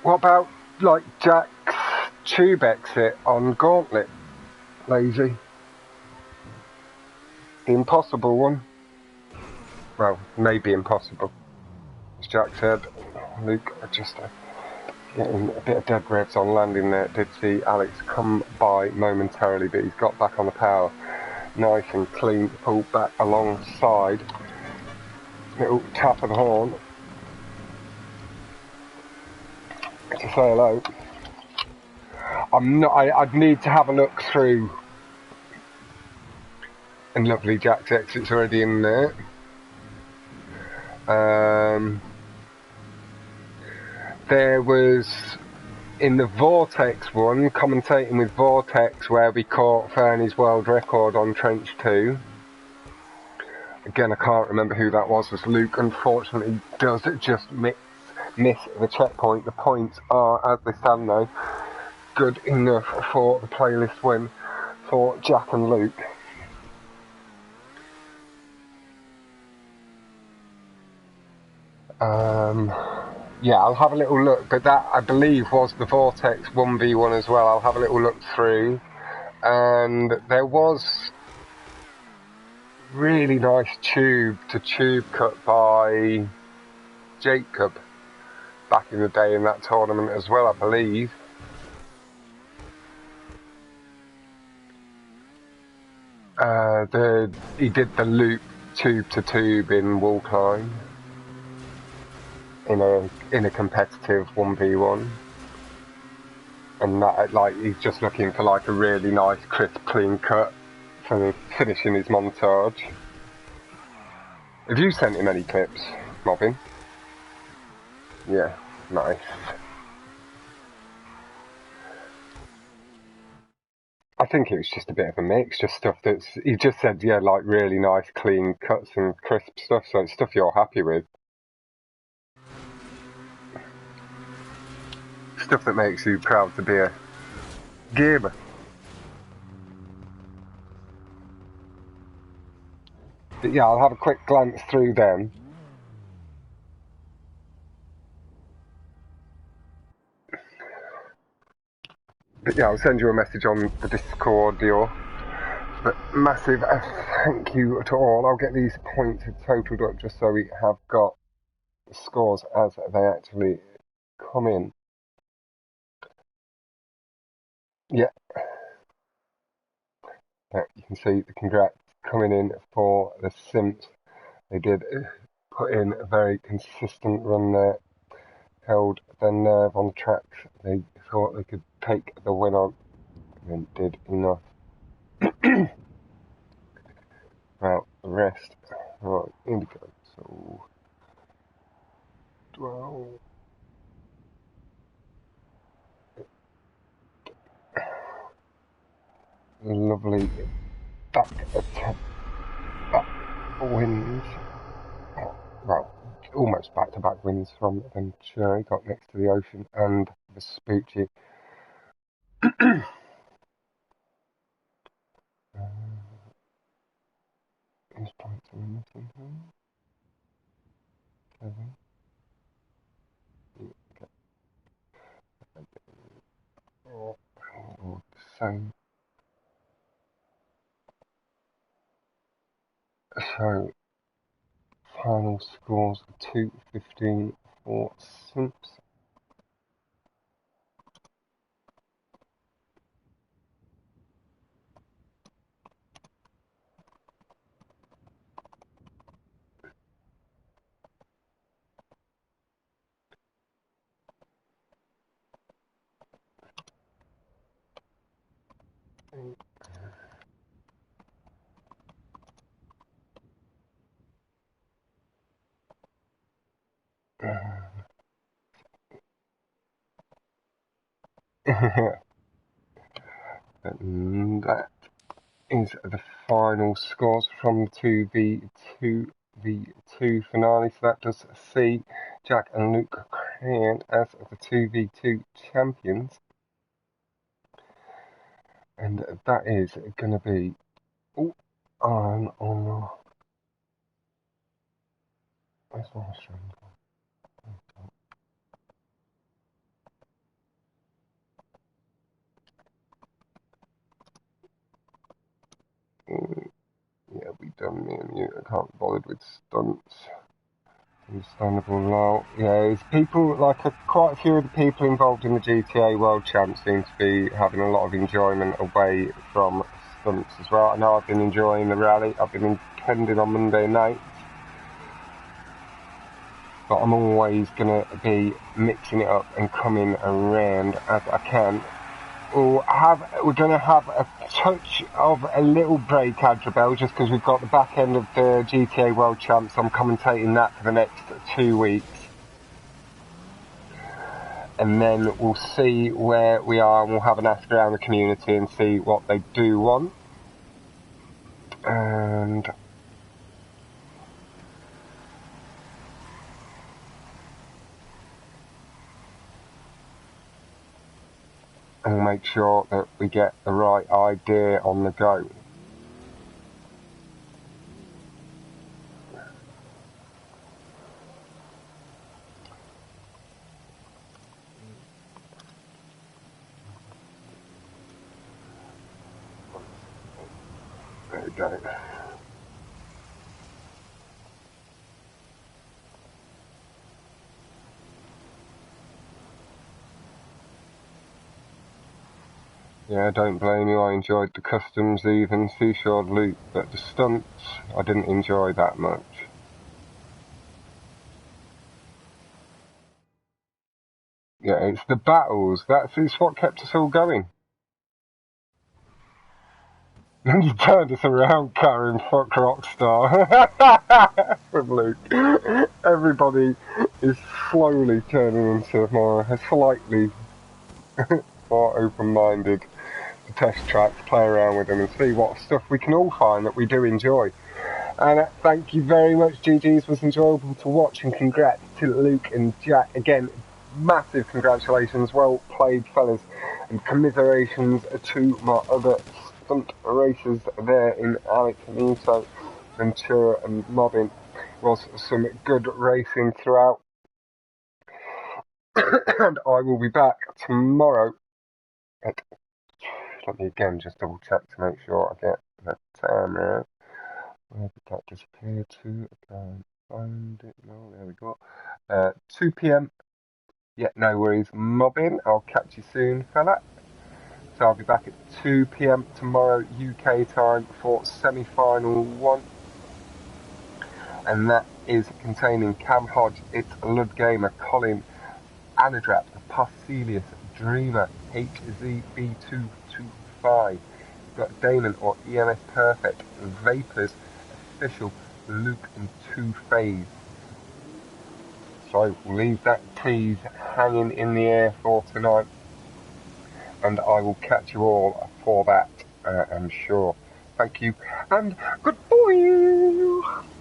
what about like Jack's tube exit on Gauntlet, Lazy? The impossible one. Well, maybe impossible. As Jack said, Luke just getting a bit of dead revs on landing there. Did see Alex come by momentarily, but he's got back on the power. Nice and clean, pulled back alongside. Little tap of the horn to say hello. I'd need to have a look through. And lovely Jack's exit's already in there. There was, in the Vortex one, commentating with Vortex, where we caught Fernie's world record on Trench 2. Again, I can't remember who that was, as Luke unfortunately does just miss the checkpoint. The points are, as they stand though, good enough for the playlist win for Jack and Luke. Yeah, I'll have a little look, but that, I believe, was the Vortex 1v1 as well. I'll have a little look through, and there was really nice tube-to-tube cut by Jacob back in the day in that tournament as well, I believe. He did the loop tube-to-tube in wall climb. In a competitive 1v1, and that, like, he's just looking for like a really nice crisp clean cut for finishing his montage. Have you sent him any clips, Robin? Yeah, nice. I think it was just a bit of a mix, just stuff that's, he just said, yeah, like really nice clean cuts and crisp stuff, so it's stuff you're happy with. Stuff that makes you proud to be a gamer. But yeah, I'll have a quick glance through them. But yeah, I'll send you a message on the Discord deal. But massive thank you to all. I'll get these points totaled up just so we have got the scores as they actually come in. Yeah, you can see the congrats coming in for the Simps. They did put in a very consistent run there, held their nerve on the tracks. They thought they could take the win on, and did enough. Well, the rest, right, Indigo, so 12. Lovely back-to-back wins. Well, almost back-to-back wins from Venturi, got next to the ocean, and Vespucci. These points are missing. 7. Or the same. So, final scores 2-15 for Simps. And that is the final scores from the 2v2 finale. So that does see Jack and Luke crowned as the 2v2 champions. And that is going to be on where's my stream? Yeah, we done me and you. I can't be bothered with stunts. Understandable now. Yeah, it's people like quite a few of the people involved in the GTA World Champs seem to be having a lot of enjoyment away from stunts as well. I know I've been enjoying the rally. I've been attending on Monday night, but I'm always gonna be mixing it up and coming around as I can. We're going to have a touch of a little break, Adrabel, just because we've got the back end of the GTA World Champs. I'm commentating that for the next 2 weeks. And then we'll see where we are, and we'll have an ask around the community and see what they do want. And we'll make sure that we get the right idea on the go. There we go. Yeah, don't blame you, I enjoyed the customs even seashore loop, but the stunts I didn't enjoy that much. Yeah, it's the battles, it's what kept us all going. And you turned us around, Karen, fuck Rockstar. With Luke. Everybody is slowly turning into more, slightly more open-minded to test tracks, play around with them and see what stuff we can all find that we do enjoy. And thank you very much, GG's, was enjoyable to watch, and congrats to Luke and Jack. Again, massive congratulations, well played fellas, and commiserations to my other stunt racers there in Alex Nito, Ventura and Mobbin. Was some good racing throughout. And I will be back tomorrow at, let me again just double check to make sure I get the time right. Where did that disappear to? I can't find it. No, there we go. 2 p.m. Yeah, no worries. Mobbing. I'll catch you soon, fella. So I'll be back at 2 PM tomorrow UK time for semi-final 1. And that is containing Cam Hodge, It's Ludgamer, Colin, Anadrap, Parcelius, Dreamer, HZB225. Got Damon or EMS Perfect, Vapors, Official, Luke and Two Phase. So leave that tease hanging in the air for tonight, and I will catch you all for that, I'm sure. Thank you, and goodbye!